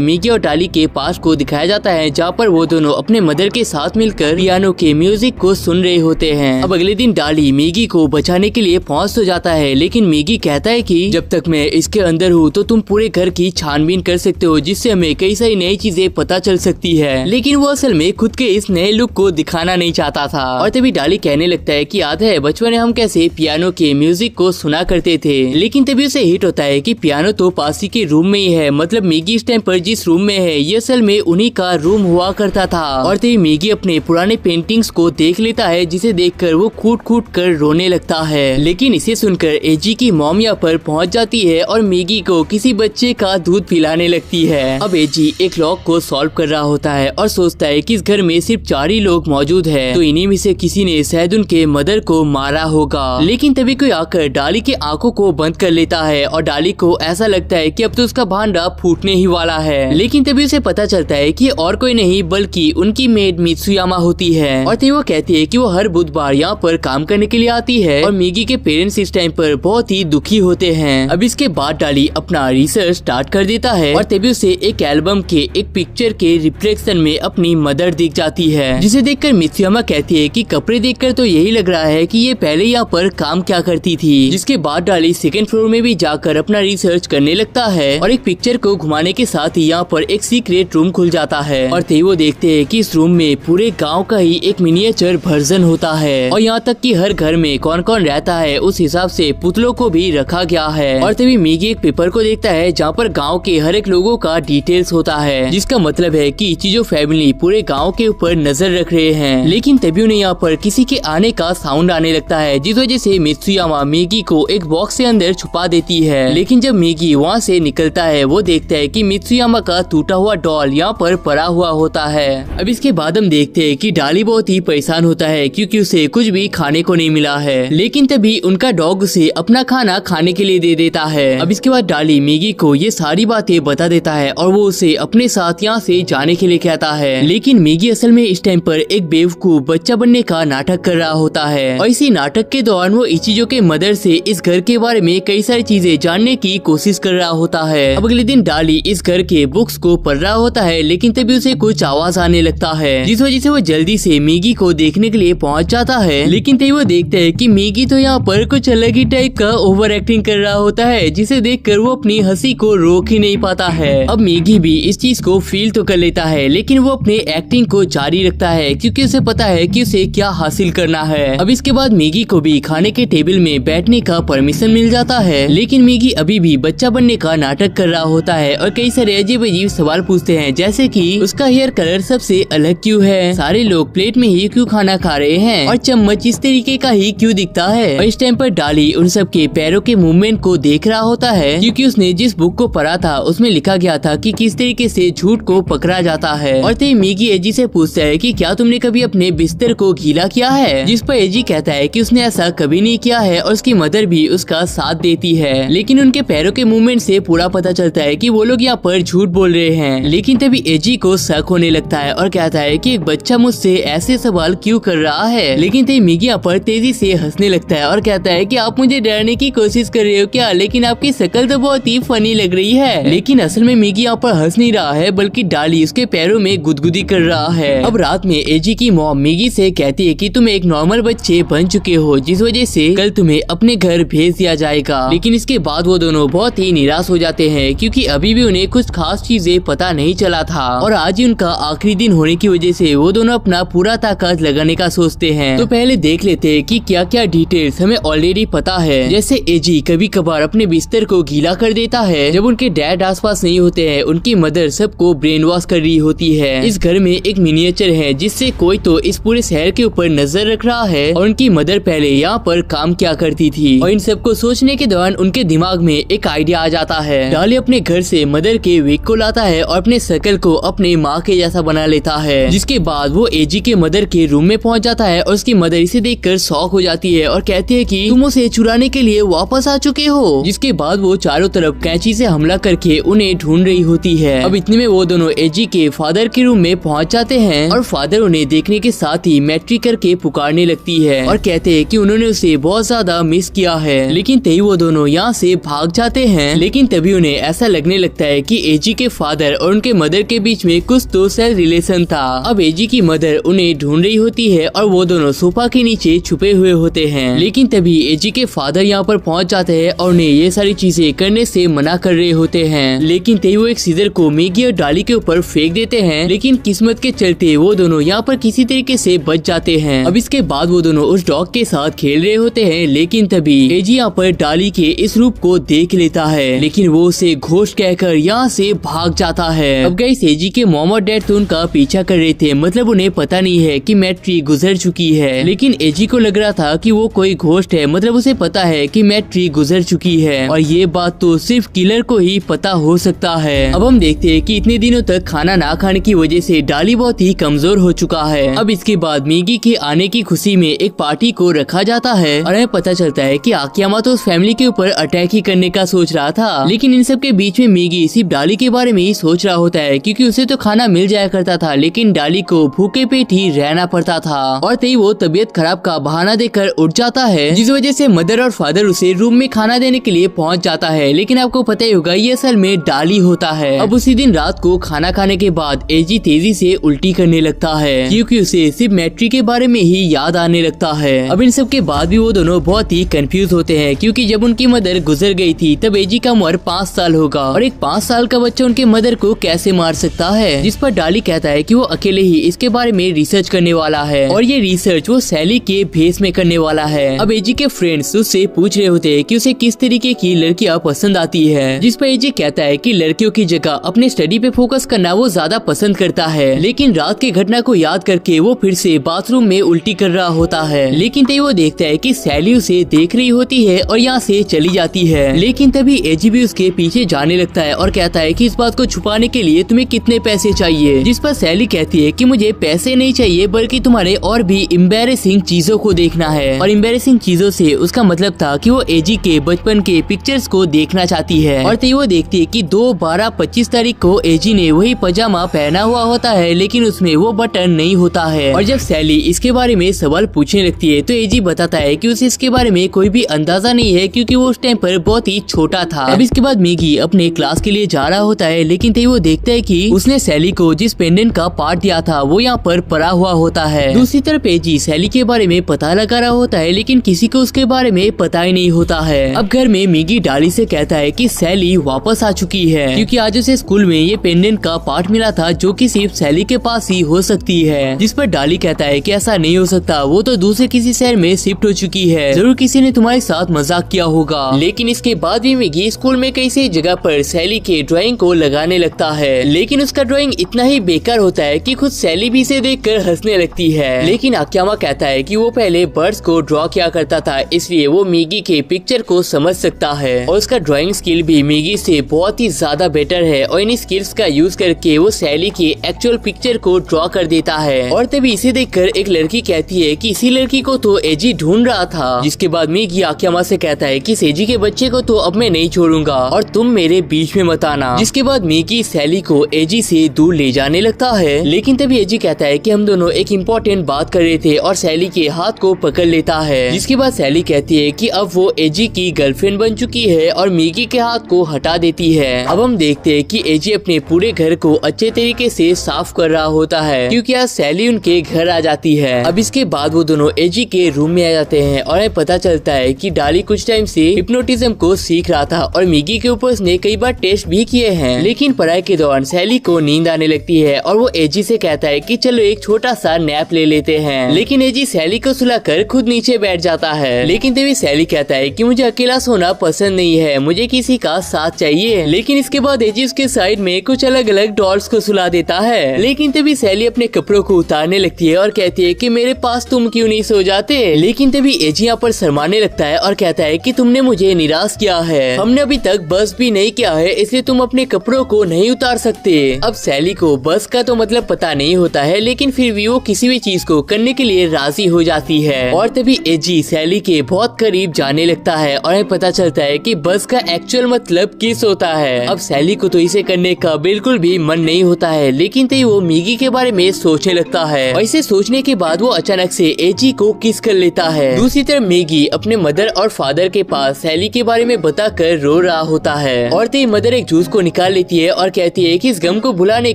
मिगी और डाली के पास को दिखाया जाता है, जहाँ पर वो दोनों अपने मदर के साथ मिलकर पियानो के म्यूजिक को सुन रहे होते हैं। अब अगले दिन डाली मिगी को बचाने के लिए पहुँच तो जाता है, लेकिन मिगी कहता है कि जब तक मैं इसके अंदर हूँ तो तुम पूरे घर की छानबीन कर सकते हो, जिससे हमें कई सारी नई चीजें पता चल सकती है। लेकिन वो असल में खुद के इस नए लुक को दिखाना नहीं चाहता था। और तभी डाली कहने लगता है कि याद है बचपन में हम कैसे पियानो के म्यूजिक को सुना करते थे। लेकिन तभी उसे हिट होता है कि पियानो तो पास ही के रूम में ही है, मतलब मिगी इस टाइम पर जिस रूम में है ये असल में उन्हीं का रूम हुआ करता था। और तभी मिगी अपने पुराने पेंटिंग्स को देख लेता है, जिसे देखकर वो कूट कूट कर रोने लगता है। लेकिन इसे सुनकर एजी की मॉम यहाँ पर पहुँच जाती है और मिगी को किसी बच्चे का दूध पिलाने लगती है। अब एजी एक लॉक को सॉल्व कर रहा होता है और सोचता है कि इस घर में सिर्फ 4 ही लोग मौजूद हैं, तो इन्हीं में से किसी ने शायद उनके मदर को मारा होगा। लेकिन तभी कोई आकर डाली के आंखों को बंद कर लेता है और डाली को ऐसा लगता है कि अब तो उसका भांडा फूटने ही वाला है। लेकिन तभी उसे पता चलता है कि और कोई नहीं बल्कि उनकी मेड मित्सुयामा होती है। और तभी वो कहती है कि वो हर बुधवार यहाँ पर काम करने के लिए आती है और मिगी के पेरेंट्स इस टाइम पर बहुत ही दुखी होते हैं। अब इसके बाद डाली अपना रिसर्च स्टार्ट कर देता है और तभी उसे एक एल्बम के एक पिक्चर के रिफ्लेक्शन में अपनी मदर दिख जाती है, जिसे देखकर मित्सुयामा कहती है कि कपड़े देखकर तो यही लग रहा है कि ये पहले यहाँ पर काम क्या करती थी। जिसके बाद डाली सेकंड फ्लोर में भी जाकर अपना रिसर्च करने लगता है और एक पिक्चर को घुमाने के साथ ही यहाँ पर एक सीक्रेट रूम खुल जाता है। और तभी वो देखते हैं कि इस रूम में पूरे गाँव का ही एक मिनिएचर वर्जन होता है और यहाँ तक कि हर घर में कौन कौन रहता है उस हिसाब से पुतलों को भी रखा गया है। और तभी मिगी एक पेपर को देखता है जहाँ पर गांव के हर एक लोगों का डिटेल्स होता है, जिसका मतलब है कि चीजों फैमिली पूरे गांव के ऊपर नजर रख रहे हैं। लेकिन तभी उन्हें यहाँ पर किसी के आने का साउंड आने लगता है, जिस वजह से मित्सुयामा मिगी को एक बॉक्स से अंदर छुपा देती है। लेकिन जब मिगी वहाँ से निकलता है वो देखता है कि मित्सुयामा का टूटा हुआ डॉल यहाँ पर पड़ा हुआ होता है। अब इसके बाद हम देखते हैं कि डाली बहुत ही परेशान होता है क्योंकि उसे कुछ भी खाने को नहीं मिला है। लेकिन तभी उनका डॉग उसे अपना खाना खाने के लिए दे देता है। अब इसके बाद डाली मिगी को ये सारी बातें बता देता है और वो उसे अपने साथ यहाँ से जाने के लिए कहता है। लेकिन मिगी असल में इस टाइम पर एक बेवकूफ बच्चा बनने का नाटक कर रहा होता है और इसी नाटक के दौरान वो इचिजो के मदर से इस घर के बारे में कई सारी चीजें जानने की कोशिश कर रहा होता है। अब अगले दिन डाली इस घर के बुक्स को पढ़ रहा होता है, लेकिन तभी उसे कुछ आवाज आने लगता है, जिस वजह से वो जल्दी से मिगी को देखने के लिए पहुँच जाता है। लेकिन तभी वो देखते है कि मिगी तो यहाँ पर कुछ अलग ही टाइप का ओवर एक्टिंग कर रहा होता है, जिसे देखकर वो अपनी हंसी को रोक ही नहीं पाता है। अब मिगी भी इस चीज को फील तो कर लेता है, लेकिन वो अपने एक्टिंग को जारी रखता है क्योंकि उसे पता है कि उसे क्या हासिल करना है। अब इसके बाद मिगी को भी खाने के टेबल में बैठने का परमिशन मिल जाता है, लेकिन मिगी अभी भी बच्चा बनने का नाटक कर रहा होता है और कई सारे अजीब अजीब सवाल पूछते हैं, जैसे कि उसका हेयर कलर सबसे अलग क्यों है, सारे लोग प्लेट में ही क्यों खाना खा रहे हैं और चम्मच इस तरीके का ही क्यों दिखता है। और इस टाइम पर डाली उन सब के पैरों के मूवमेंट को देख रहा होता है, क्योंकि उसने जिस बुक को पढ़ा था उसमें लिखा गया था कि किस तरीके से झूठ को पकड़ा जाता है। और तभी मिगी एजी से पूछता है कि क्या तुमने कभी अपने बिस्तर को गीला किया है, जिस पर एजी कहता है कि उसने ऐसा कभी नहीं किया है और उसकी मदर भी उसका साथ देती है। लेकिन उनके पैरों के मूवमेंट से पूरा पता चलता है कि वो लोग यहाँ पर झूठ बोल रहे हैं। लेकिन तभी एजी को शक होने लगता है और कहता है कि एक बच्चा मुझसे ऐसे सवाल क्यों कर रहा है। लेकिन तभी मिगी यहाँ पर तेजी से हंसने लगता है और कहता है कि आप मुझे डराने की कोशिश कर रहे हो क्या, लेकिन आपकी शक्ल तो बहुत ही फनी लग रही है। लेकिन असल में मिगी यहाँ पर हंस नहीं रहा है, बल्कि डाली उसके पैरों में गुदगुदी कर रहा है। अब रात में एजी की मॉम मिगी से कहती है कि तुम एक नॉर्मल बच्चे बन चुके हो, जिस वजह से कल तुम्हें अपने घर भेज दिया जाएगा। लेकिन इसके बाद वो दोनों बहुत ही निराश हो जाते हैं, क्योंकि अभी भी उन्हें कुछ खास चीजें पता नहीं चला था और आज ही उनका आखिरी दिन होने की वजह से वो दोनों अपना पूरा ताकत लगाने का सोचते हैं। तो पहले देख लेते हैं कि क्या क्या डिटेल्स हमें ऑलरेडी पता है। जैसे एजी कभी कभार अपने बिस्तर को गीला कर देता है, जब उनके डैड आसपास नहीं होते हैं उनकी मदर सबको ब्रेन वॉश कर रही होती है। इस घर में एक मिनिएचर है जिससे कोई तो इस पूरे शहर के ऊपर नजर रख रहा है और उनकी मदर पहले यहाँ पर काम क्या करती थी। और इन सबको सोचने के दौरान उनके दिमाग में एक आइडिया आ जाता है। डाली अपने घर से मदर के विग को लाता है और अपने शकल को अपने माँ के जैसा बना लेता है, जिसके बाद वो एजी के मदर के रूम में पहुँच जाता है और उसकी मदर इसे देखकर शॉक हो जाती है और कहती है कि तुम उसे चुराने के लिए वापस आ चुके हो। जिसके बाद वो चारों तरफ कैंची से हमला करके उन्हें ढूंढ रही होती है। अब इतने में वो दोनों एजी के फादर के रूम में पहुंच जाते हैं और फादर उन्हें देखने के साथ ही मैट्रिक करके पुकारने लगती है और कहते हैं कि उन्होंने उसे बहुत ज्यादा मिस किया है। लेकिन तभी वो दोनों यहाँ से भाग जाते हैं। लेकिन तभी उन्हें ऐसा लगने लगता है कि एजी के फादर और उनके मदर के बीच में कुछ तो सेल रिलेशन था। अब एजी की मदर उन्हें ढूंढ रही होती है और वो दोनों सोफा के नीचे छुपे हुए होते हैं। लेकिन तभी एजी के फादर यहाँ पर पहुँच जाते हैं और उन्हें ये सारी चीजें करने से मना कर रहे होते हैं। लेकिन तभी वो एक सीजर को मैगी और डाली के ऊपर फेंक देते हैं। लेकिन किस्मत के चलते वो दोनों यहाँ पर किसी तरीके से बच जाते हैं। अब इसके बाद वो दोनों उस डॉग के साथ खेल रहे होते हैं। लेकिन तभी एजी यहाँ पर डाली के इस रूप को देख लेता है, लेकिन वो उसे घोस्ट कहकर यहाँ से भाग जाता है। अब गाइस एजी के मॉम और डैड तो उनका पीछा कर रहे थे, मतलब उन्हें पता नहीं है कि मैट्री गुजर चुकी है। लेकिन एजी को लग रहा था कि वो कोई घोस्ट है, मतलब उसे पता है कि मैट्री गुजर चुकी है और ये बात तो सिर्फ किलर को ही पता हो सकता है। अब हम देखते हैं कि इतने दिनों तक खाना ना खाने की वजह से डाली बहुत ही कमजोर हो चुका है। अब इसके बाद मैगी के आने की खुशी में एक पार्टी को रखा जाता है और हमें पता चलता है कि आकियामा तो उस फैमिली के ऊपर अटैक ही करने का सोच रहा था। लेकिन इन सब के बीच में मैगी सिर्फ डाली के बारे में ही सोच रहा होता है, क्योंकि उसे तो खाना मिल जाया करता था, लेकिन डाली को भूखे पेट ही रहना पड़ता था। और तभी वो तबीयत खराब का बहाना देकर उठ जाता है, जिस वजह से मदर और फादर उसे रूम में खाना देने के लिए पहुंच जाता है। लेकिन आपको पता ही होगा ये असल में डाली होता है। अब उसी दिन रात को खाना खाने के बाद एजी तेजी से उल्टी करने लगता है, क्योंकि उसे सिर्फ मैट्री के बारे में ही याद आने लगता है। अब इन सब के बाद भी वो दोनों बहुत ही कंफ्यूज होते हैं, क्योंकि जब उनकी मदर गुजर गई थी तब एजी का उम्र 5 साल होगा और एक 5 साल का बच्चा उनके मदर को कैसे मार सकता है। जिस पर डाली कहता है कि वो अकेले ही इसके बारे में रिसर्च करने वाला है और ये रिसर्च वो सैली के भेस में करने वाला है। अब एजी के फ्रेंड्स उससे पूछ रहे होते हैं कि उसे किस तरीके की लड़कियां पसंद आती है, जिस पर एजी कहता है कि लड़कियों की जगह अपने स्टडी पे फोकस करना वो ज्यादा पसंद करता है। लेकिन रात की घटना को याद करके वो फिर से बाथरूम में उल्टी कर रहा होता है। लेकिन तभी वो देखता है कि सैली उसे देख रही होती है और यहाँ से चली जाती है। लेकिन तभी एजी भी उसके पीछे जाने लगता है और कहता है कि इस बात को छुपाने के लिए तुम्हें कितने पैसे चाहिए, जिस पर सैली कहती है कि मुझे पैसे नहीं चाहिए बल्कि तुम्हारे और भी एम्बैरेसिंग चीजों को देखना है। और एम्बैरेसिंग चीजों से उसका मतलब था कि वो एजी के बचपन के पिक्चर्स को देखना चाहती है। और तभी वो देखती है कि 2/12/25 तारीख को एजी ने वही पजामा पहना हुआ होता है, लेकिन उसमें वो बटन नहीं होता है। और जब सैली इसके बारे में सवाल पूछने लगती है तो एजी बताता है कि उसे इसके बारे में कोई भी अंदाजा नहीं है, क्योंकि वो उस टाइम पर बहुत ही छोटा था। अब इसके बाद मैगी अपने क्लास के लिए जा रहा होता है, लेकिन तभी वो देखता है कि उसने सैली को जिस पेंडेंट का पार्ट दिया था वो यहाँ पर पड़ा हुआ होता है। दूसरी तरफ एजी सैली के बारे में पता लगा रहा होता है, लेकिन किसी को उसके बारे में पता ही नहीं होता है। अब घर में मैगी डाली से कहता है कि सैली वापस आ चुकी है, क्योंकि आज उसे स्कूल में ये पेंडेंट का पार्ट मिला था जो कि सिर्फ सैली के पास ही हो सकती है। जिस पर डाली कहता है कि ऐसा नहीं हो सकता, वो तो दूसरे किसी शहर में शिफ्ट हो चुकी है, जरूर किसी ने तुम्हारे साथ मजाक किया होगा। लेकिन इसके बाद भी मैगी स्कूल में कई जगह पर सैली के ड्राइंग को लगाने लगता है, लेकिन उसका ड्राइंग इतना ही बेकार होता है कि खुद सैली भी इसे देखकर हंसने लगती है। लेकिन आकियामा कहता है कि वो पहले बर्ड्स को ड्रॉ किया करता था, इसलिए वो मैगी के पिक्चर को समझ सकता है और उसका ड्राइंग स्किल भी मैगी से बहुत ही ज्यादा बेटर है। और इन स्किल्स का यूज करके वो सैली के एक्चुअल पिक्चर को ड्रॉ कर देता है। और तभी इसे देखकर एक लड़की कहती है कि इसी लड़की को तो एजी ढूंढ रहा था। जिसके बाद मैगी आकियामा से कहता है कि सेजी के बच्चे को तो अब मैं नहीं छोड़ूंगा और तुम मेरे बीच में मत आना। जिसके बाद मैगी सैली को एजी से दूर ले जाने लगता है। लेकिन तभी एजी कहता है कि हम दोनों एक इम्पोर्टेंट बात कर रहे थे और सैली के हाथ को पकड़ लेता है। जिसके बाद सैली कहती है कि अब वो एजी की गर्लफ्रेंड बन चुकी है और मैगी के हाथ को हटा देती है। अब हम देखते हैं कि एजी अपने पूरे घर को अच्छे तरीके से साफ कर रहा होता है, क्योंकि आज सैली उनके घर आ जाती है। अब इसके बाद वो दोनों एजी के रूम में आ जाते हैं और हमें पता चलता है कि डाली कुछ टाइम से हिप्नोटिज्म को सीख रहा था और मैगी के ऊपर उसने कई बार टेस्ट भी किए हैं। लेकिन पढ़ाई के दौरान सैली को नींद आने लगती है और वो एजी से कहता है कि चलो एक छोटा सा नैप ले लेते हैं। लेकिन एजी सैली को सुलाकर खुद नीचे बैठ जाता है। लेकिन तभी सैली कहता है कि मुझे अकेला सोना पसंद नहीं है, मुझे किसी का साथ चाहिए। लेकिन इसके बाद एजी उसके साइड में कुछ अलग अलग डॉल्स को सुला देता है। लेकिन तभी सैली अपने कपड़ों को उतारने लगती है और कहती है कि मेरे पास तुम क्यों नहीं सो जाते। लेकिन तभी एजी यहाँ पर शर्माने लगता है और कहता है कि तुमने मुझे निराश किया है, हमने अभी तक बस भी नहीं किया है, इसलिए तुम अपने कपड़ों को नहीं उतार सकते। अब सैली को बस का तो मतलब पता नहीं होता है, लेकिन फिर भी वो किसी भी चीज को करने के लिए राजी हो जाती है। और तभी एजी सैली के बहुत करीब जाने लगता है और हमें पता चलता है कि बस का एक्चुअल मतलब किस होता है। अब सैली को तो इसे करने का बिल्कुल भी मन नहीं होता है, लेकिन तभी वो मैगी के बारे में सोचने लगता है और इसे सोचने के बाद वो अचानक से एजी को किस कर लेता है। दूसरी तरफ मैगी अपने मदर और फादर के पास सैली के बारे में बताकर रो रहा होता है और तेरी मदर एक जूस को निकाल लेती है और कहती है कि इस गम को भुलाने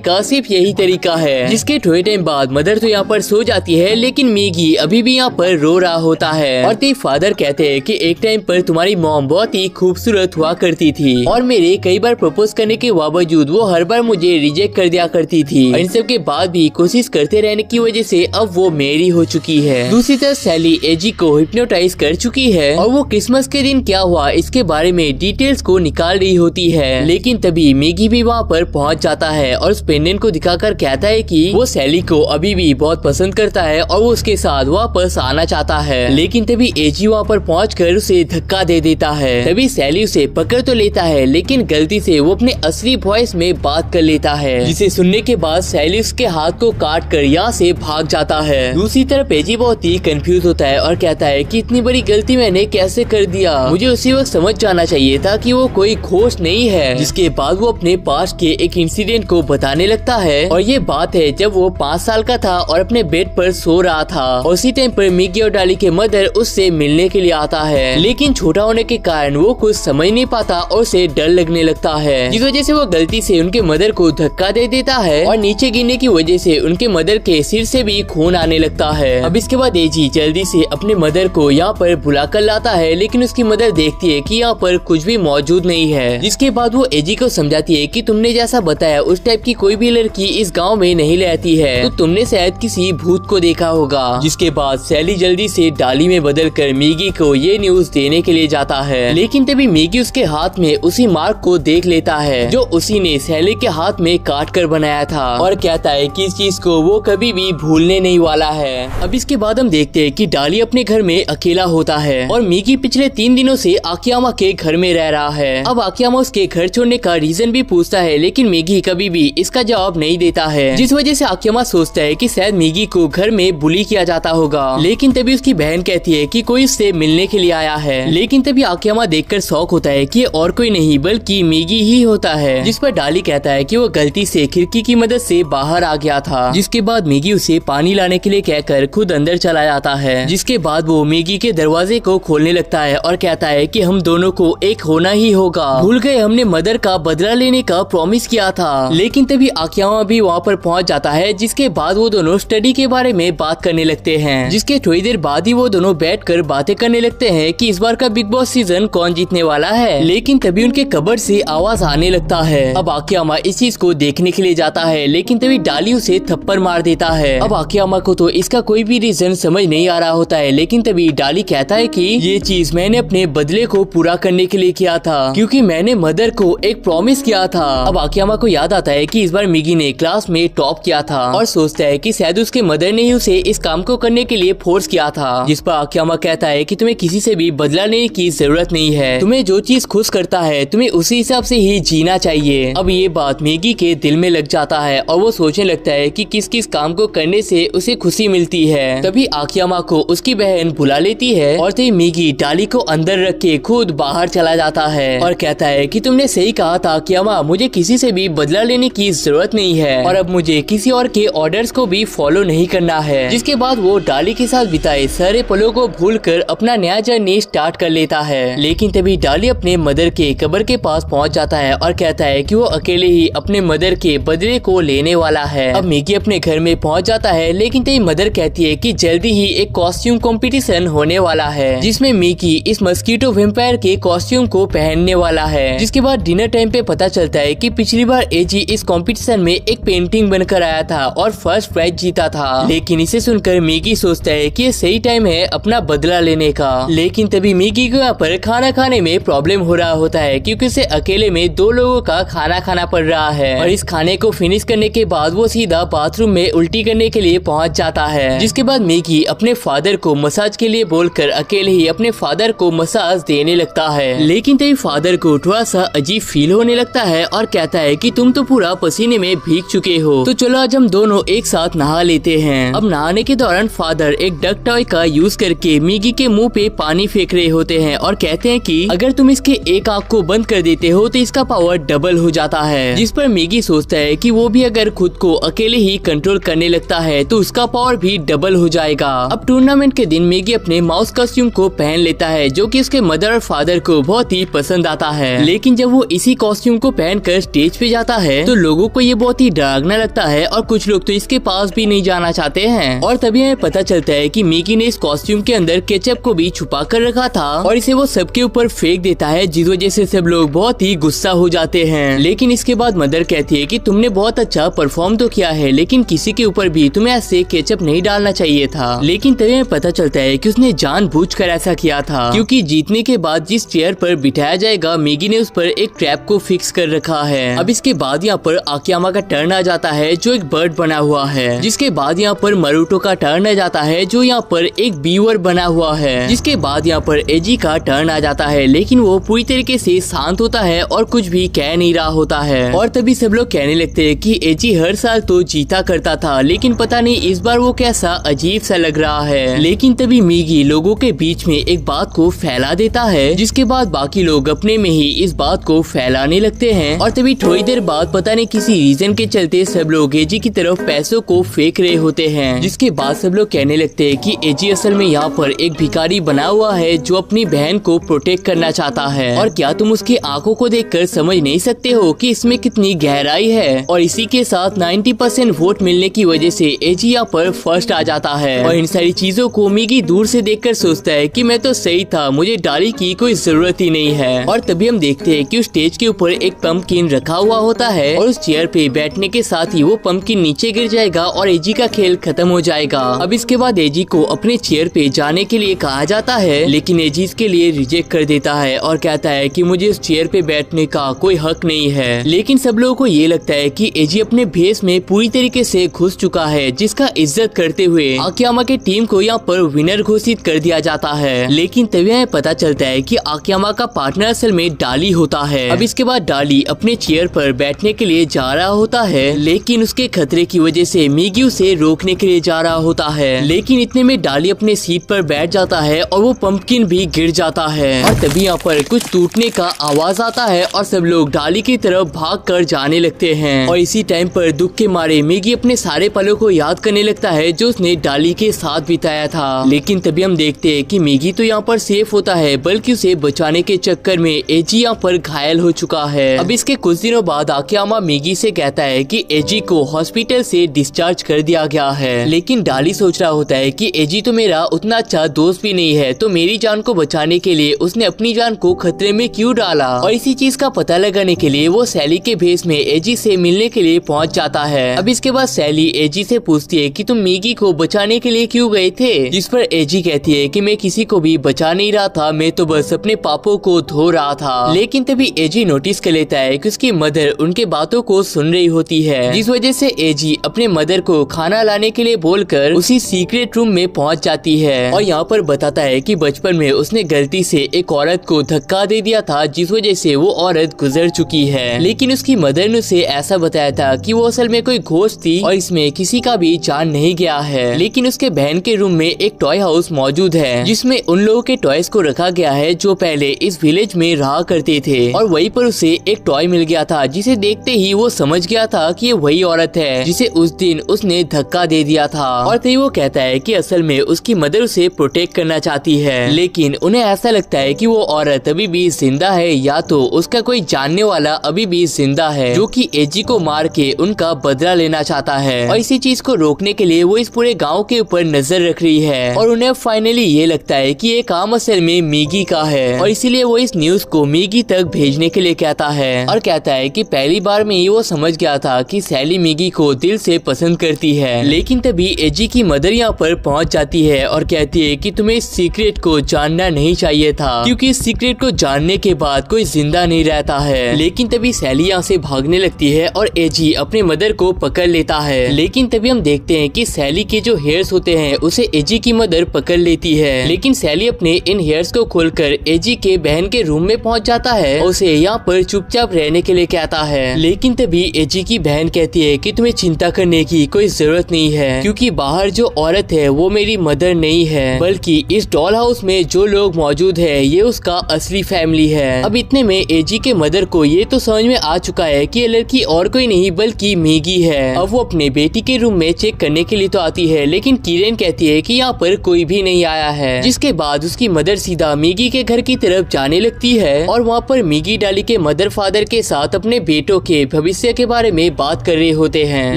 का सिर्फ यही तरीका है। जिसके थोड़े टाइम बाद मदर तो यहाँ पर सो जाती है, लेकिन मिगी अभी भी यहाँ पर रो रहा होता है और तेरे फादर कहते हैं कि एक टाइम पर तुम्हारी मॉम बहुत ही खूबसूरत हुआ करती थी और मेरे कई बार प्रपोज करने के बावजूद वो हर बार मुझे रिजेक्ट कर दिया करती थी। इन सब के बाद भी कोशिश करते रहने की वजह से अब वो मेरी हो चुकी है। दूसरी तरफ सैली एजी को हिप्नोटाइज कर चुकी है और वो क्रिसमस के दिन क्या हुआ इसके बारे में डिटेल्स को निकाल रही होती है, लेकिन तभी मिगी भी वहाँ पर पहुँच जाता है और उस पेंडेंट को दिखाकर कहता है कि वो सैली को अभी भी बहुत पसंद करता है और वो उसके साथ वापस आना चाहता है। लेकिन तभी एजी वहाँ पर पहुंचकर उसे धक्का दे देता है। तभी सैली उसे पकड़ तो लेता है, लेकिन गलती से वो अपने असली वॉइस में बात कर लेता है, जिसे सुनने के बाद सैली उसके हाथ को काट कर यहाँ से भाग जाता है। दूसरी तरफ एजी बहुत ही कंफ्यूज होता है और कहता है कि इतनी बड़ी गलती मैंने कैसे कर दिया, मुझे उसी वक्त समझ जाना चाहिए था कि वो कोई घोस्ट नहीं है। जिसके बाद वो अपने पास्ट के एक इंसिडेंट को बताने लगता है और ये बात है जब वो 5 साल का था और अपने बेड पर सो रहा था। उसी टाइम पर मिगी और डाली के मदर उससे मिलने के लिए आता है, लेकिन छोटा होने के कारण वो कुछ समझ नहीं पाता और उसे डर लगने लगता है, जिस वजह से वो गलती से उनके मदर को धक्का दे देता है और नीचे गिरने की वजह से उनके मदर के सिर से भी खून आने लगता है। अब इसके बाद एजी जल्दी से अपने मदर को यहाँ पर बुला कर लाता है, लेकिन उसकी मदर देखती है कि यहाँ पर कुछ भी मौजूद नहीं है। जिसके बाद वो एजी को समझाती है कि तुमने जैसा बताया उस टाइप की कोई भी लड़की इस गाँव में नहीं रहती है, तो तुमने शायद किसी भूत को देखा होगा। जिसके बाद सैली जल्दी से डाली में बदल कर मिगी को ये न्यूज देने के लिए जाता है, लेकिन तभी मिगी उसके हाथ में उसी मार्क को देख लेता है जो उसी ने सैली के हाथ में काट कर बनाया था और कहता है कि इस चीज को वो कभी भी भूलने नहीं वाला है। अब इसके बाद हम देखते हैं कि डाली अपने घर में अकेला होता है और मिगी पिछले 3 दिनों से आकियामा के घर में रह रहा है। अब आकियामा उसके घर छोड़ने का रीजन भी पूछता है, लेकिन मिगी कभी भी इसका जवाब नहीं देता है, जिस वजह से आकियामा सोचता है कि शायद मिगी को घर में बुली किया जाता होगा। लेकिन तभी उसकी बहन कहती है कि कोई उससे मिलने के लिए आया है, लेकिन तभी आकियामा देखकर शॉक होता है कि और कोई नहीं बल्कि मिगी ही होता है। जिस पर डाली कहता है कि वो गलती से खिड़की की मदद से बाहर आ गया था। जिसके बाद मिगी उसे पानी लाने के लिए कहकर खुद अंदर चला जाता है। जिसके बाद वो मिगी के दरवाजे को खोलने लगता है और कहता है कि हम दोनों को एक होना ही होगा, भूल गए हमने मदर का बदला लेने का प्रॉमिस किया था। लेकिन तभी आकियामा भी वहाँ पर पहुँच जाता है, जिसके बाद वो दोनों स्टडी के बारे में बात करने लगते हैं। जिसके थोड़ी देर बाद ही वो दोनों बैठकर बातें करने लगते हैं कि इस बार का बिग बॉस सीजन कौन जीतने वाला है। लेकिन तभी उनके कबर्ड से आवाज आने लगता है। अब आकियामा इस चीज को देखने के लिए जाता है, लेकिन तभी डाली उसे थप्पड़ मार देता है। अब आकियामा को तो इसका कोई भी रीजन समझ नहीं आ रहा होता है, लेकिन तभी डाली कहता है कि ये चीज मैंने अपने बदले को पूरा करने के लिए किया था, क्योंकि मैंने मदर को एक प्रॉमिस किया था। अब आकियामा को याद आता है कि इस बार मिगी ने क्लास में टॉप किया था और सोचता है कि शायद उसके मदर ने ही उसे इस काम को करने के लिए फोर्स किया था। जिस पर आकियामा कहता है कि तुम्हें किसी से भी बदला लेने की जरूरत नहीं है, तुम्हें जो चीज खुश करता है तुम्हें उसी हिसाब से ही जीना चाहिए। अब ये बात मिगी के दिल में लग जाता है और वो सोचने लगता है कि किस किस काम को करने से उसे खुशी मिलती है। तभी आकियामा को उसकी बहन बुला लेती है और तभी मिगी डाली को अंदर रख के खुद बाहर चला जाता है और कहता है कि तुमने सही कहा था आकियामा, मुझे किसी से भी बदला लेने की जरूरत नहीं है और अब मुझे किसी और के ऑर्डर्स को भी फॉलो नहीं करना है। जिसके बाद वो डाली के साथ बिताए सारे पलों को भूलकर अपना नया जर्नी स्टार्ट कर लेता है। लेकिन तभी डाली अपने मदर के कब्र के पास पहुंच जाता है और कहता है कि वो अकेले ही अपने मदर के बदले को लेने वाला है। अब मिगी अपने घर में पहुंच जाता है, लेकिन तभी मदर कहती है कि जल्दी ही एक कॉस्ट्यूम कंपटीशन होने वाला है, जिसमें मिगी इस मस्कीटो वैम्पायर के कॉस्ट्यूम को पहनने वाला है। जिसके बाद डिनर टाइम पे पता चलता है कि पिछली बार एजी इस कंपटीशन में एक पेंटिंग बनकर आया था और फर्स्ट प्राइज जीता था। लेकिन इसे सुनकर मिगी सोचता है कि ये सही टाइम है अपना बदला लेने का। लेकिन तभी मिगी को यहाँ पर खाना खाने में प्रॉब्लम हो रहा होता है, क्योंकि उसे अकेले में 2 लोगों का खाना खाना पड़ रहा है और इस खाने को फिनिश करने के बाद वो सीधा बाथरूम में उल्टी करने के लिए पहुंच जाता है। जिसके बाद मिगी अपने फादर को मसाज के लिए बोलकर अकेले ही अपने फादर को मसाज देने लगता है। लेकिन तभी फादर को थोड़ा सा अजीब फील होने लगता है और कहता है कि तुम तो पूरा पसीने में भीग चुके हो, तो चलो आज हम दोनों एक साथ नहा लेते हैं। अब नहाने के दौरान फादर एक डक टॉय का यूज करके मिगी के मुंह पे पानी फेंक रहे होते हैं और कहते हैं कि अगर तुम इसके एक आंख को बंद कर देते हो तो इसका पावर डबल हो जाता है। जिस पर मिगी सोचता है कि वो भी अगर खुद को अकेले ही कंट्रोल करने लगता है तो उसका पावर भी डबल हो जाएगा। अब टूर्नामेंट के दिन मिगी अपने माउस कॉस्ट्यूम को पहन लेता है, है जो कि उसके मदर और फादर को बहुत ही पसंद आता है। लेकिन जब वो इसी कॉस्ट्यूम को पहनकर स्टेज पे जाता है तो लोगों को ये बहुत ही डरावना लगता है और कुछ लोग तो इसके पास भी नहीं जाना चाहते हैं। और तभी हमें पता चलता है कि मिगी ने इस कॉस्ट्यूम के अंदर केचप को भी छुपा कर रखा था और इसे वो सबके ऊपर फेंक देता है, जिस वजह से सब लोग बहुत ही गुस्सा हो जाते हैं। लेकिन इसके बाद मदर कहती है कि तुमने बहुत अच्छा परफॉर्म तो किया है, लेकिन किसी के ऊपर भी तुम्हें ऐसे केचप नहीं डालना चाहिए था। लेकिन तभी हमें पता चलता है कि उसने जानबूझकर ऐसा किया था, क्योंकि जीतने के बाद जिस चेयर पर बिठाया जाएगा मिगी ने उस पर एक ट्रैप को फिक्स कर रखा है। अब इसके बाद यहाँ पर आकियामा का टर्न आ जाता है जो एक बर्ड बना हुआ है। जिसके बाद यहाँ पर मरुतो का टर्न आ जाता है जो यहाँ पर एक बीवर बना हुआ है। जिसके बाद यहाँ पर एजी का टर्न आ जाता है, लेकिन वो पूरी तरीके से शांत होता है और कुछ भी कह नहीं रहा होता है। और तभी सब लोग कहने लगते हैं कि एजी हर साल तो जीता करता था, लेकिन पता नहीं इस बार वो कैसा अजीब सा लग रहा है। लेकिन तभी मिगी लोगों के बीच में एक बात को फैला देता है, जिसके बाद बाकी लोग अपने में ही इस बात को फैलाने लगते हैं। और तभी थोड़ी देर बाद पता नहीं किसी रीजन के चलते सब लोग एजी की तरफ पैसों को फेंक रहे होते हैं। जिसके बाद सब लोग कहने लगते हैं कि एजी असल में यहाँ पर एक भिखारी बना हुआ है जो अपनी बहन को प्रोटेक्ट करना चाहता है। और क्या तुम उसकी आंखों को देखकर समझ नहीं सकते हो कि इसमें कितनी गहराई है। और इसी के साथ 90% वोट मिलने की वजह से एजी यहाँ पर फर्स्ट आ जाता है। और इन सारी चीजों को मिगी दूर से देखकर सोचता है कि मैं तो सही था, मुझे डाली की कोई जरूरत ही नहीं है। और तभी हम देखते हैं कि उस स्टेज के ऊपर एक पंपकिन रखा हुआ होता है और उस चेयर पे बैठने के साथ ही वो पंपकिन नीचे गिर जाएगा और एजी का खेल खत्म हो जाएगा। अब इसके बाद एजी को अपने चेयर पे जाने के लिए कहा जाता है, लेकिन एजी इसके लिए रिजेक्ट कर देता है और कहता है कि मुझे उस चेयर पे बैठने का कोई हक नहीं है। लेकिन सब लोगों को ये लगता है कि एजी अपने भेस में पूरी तरीके से घुस चुका है, जिसका इज्जत करते हुए आकियामा के टीम को यहाँ पर विनर घोषित कर दिया जाता है। लेकिन तभी हमें पता चलता है कि आकियामा का पार्टनर असल में डाली होता है। अब इसके बाद डाली अपने चेयर पर बैठने के लिए जा रहा होता है, लेकिन उसके खतरे की वजह से मिगी उसे रोकने के लिए जा रहा होता है। लेकिन इतने में डाली अपने सीट पर बैठ जाता है और वो पंपकिन भी गिर जाता है। और तभी यहाँ पर कुछ टूटने का आवाज आता है और सब लोग डाली की तरफ भाग कर जाने लगते हैं। और इसी टाइम पर दुख के मारे मिगी अपने सारे पलों को याद करने लगता है जो उसने डाली के साथ बिताया था। लेकिन तभी हम देखते हैं कि मिगी तो यहाँ पर सेफ होता है, बल्कि उसे बचाने के चक्कर में एजी यहाँ पर घायल हो चुका है। अब इसके कुछ दिनों बाद आकियामा मिगी से कहता है कि एजी को हॉस्पिटल से डिस्चार्ज कर दिया गया है। लेकिन डाली सोच रहा होता है कि एजी तो मेरा उतना अच्छा दोस्त भी नहीं है, तो मेरी जान को बचाने के लिए उसने अपनी जान को खतरे में क्यों डाला। और इसी चीज का पता लगाने के लिए वो सैली के भेस में एजी से मिलने के लिए पहुंच जाता है। अब इसके बाद सैली एजी से पूछती है कि तुम मिगी को बचाने के लिए क्यों गए थे, जिस पर एजी कहती है कि मैं किसी को भी बचा नहीं रहा था, मैं तो बस अपने पापों को धो रहा था। लेकिन तभी एजी नोटिस कर लेता है कि उसकी मदर उनके बातों को सुन रही होती है, जिस वजह से एजी अपने मदर को खाना लाने के लिए बोलकर उसी सीक्रेट रूम में पहुंच जाती है। और यहाँ पर बताता है कि बचपन में उसने गलती से एक औरत को धक्का दे दिया था, जिस वजह से वो औरत गुजर चुकी है। लेकिन उसकी मदर ने उसे ऐसा बताया था कि वो असल में कोई घोस्ट थी और इसमें किसी का भी जान नहीं गया है। लेकिन उसके बहन के रूम में एक टॉय हाउस मौजूद है, जिसमें उन लोगों के टॉयज को रखा गया है जो पहले इस विलेज में रहा करते थे। और वहीं पर उसे एक टॉय मिल गया था, जिसे देखते ही वो समझ गया था कि ये वही औरत है जिसे उस दिन उसने धक्का दे दिया था। और तभी वो कहता है कि असल में उसकी मदर उसे प्रोटेक्ट करना चाहती है, लेकिन उन्हें ऐसा लगता है कि वो औरत अभी भी जिंदा है या तो उसका कोई जानने वाला अभी भी जिंदा है जो कि एजी को मार के उनका बदला लेना चाहता है। और इसी चीज को रोकने के लिए वो इस पूरे गाँव के ऊपर नजर रख रही है। और उन्हें फाइनली ये लगता है कि ये काम असल में मिगी का है, और इसीलिए वो इस न्यूज को मिगी तक भेजने के लिए कहता है। और कहता है कि पहली बार में ही वो समझ गया था कि सैली मिगी को दिल से पसंद करती है। लेकिन तभी एजी की मदर यहाँ पर पहुँच जाती है और कहती है कि तुम्हें इस सीक्रेट को जानना नहीं चाहिए था, क्योंकि इस सीक्रेट को जानने के बाद कोई जिंदा नहीं रहता है। लेकिन तभी सैली यहाँ से भागने लगती है और एजी अपने मदर को पकड़ लेता है। लेकिन तभी हम देखते हैं कि सैली के जो हेयर्स होते हैं उसे एजी की मदर पकड़ लेती है। लेकिन सैली अपने इन हेयर्स को खोलकर एजी के बहन के रूम में पहुंच जाता है और उसे यहाँ पर चुपचाप रहने के लिए कहता है। लेकिन तभी एजी की बहन कहती है कि तुम्हें चिंता करने की कोई जरूरत नहीं है, क्योंकि बाहर जो औरत है वो मेरी मदर नहीं है, बल्कि इस डॉल हाउस में जो लोग मौजूद है ये उसका असली फैमिली है। अब इतने में एजी के मदर को ये तो समझ में आ चुका है कि ये लड़की और कोई नहीं बल्कि मिगी है। अब वो अपने बेटी के रूम में चेक करने के लिए तो आती है, लेकिन किरण कहती है कि यहाँ पर कोई भी नहीं आया है। जिसके बाद उसकी मदर सीधा मिगी के घर की तरफ जाने लगती है और वहाँ पर मिगी डाली के मदर फादर के साथ अपने बेटों के भविष्य के बारे में बात कर रहे होते हैं।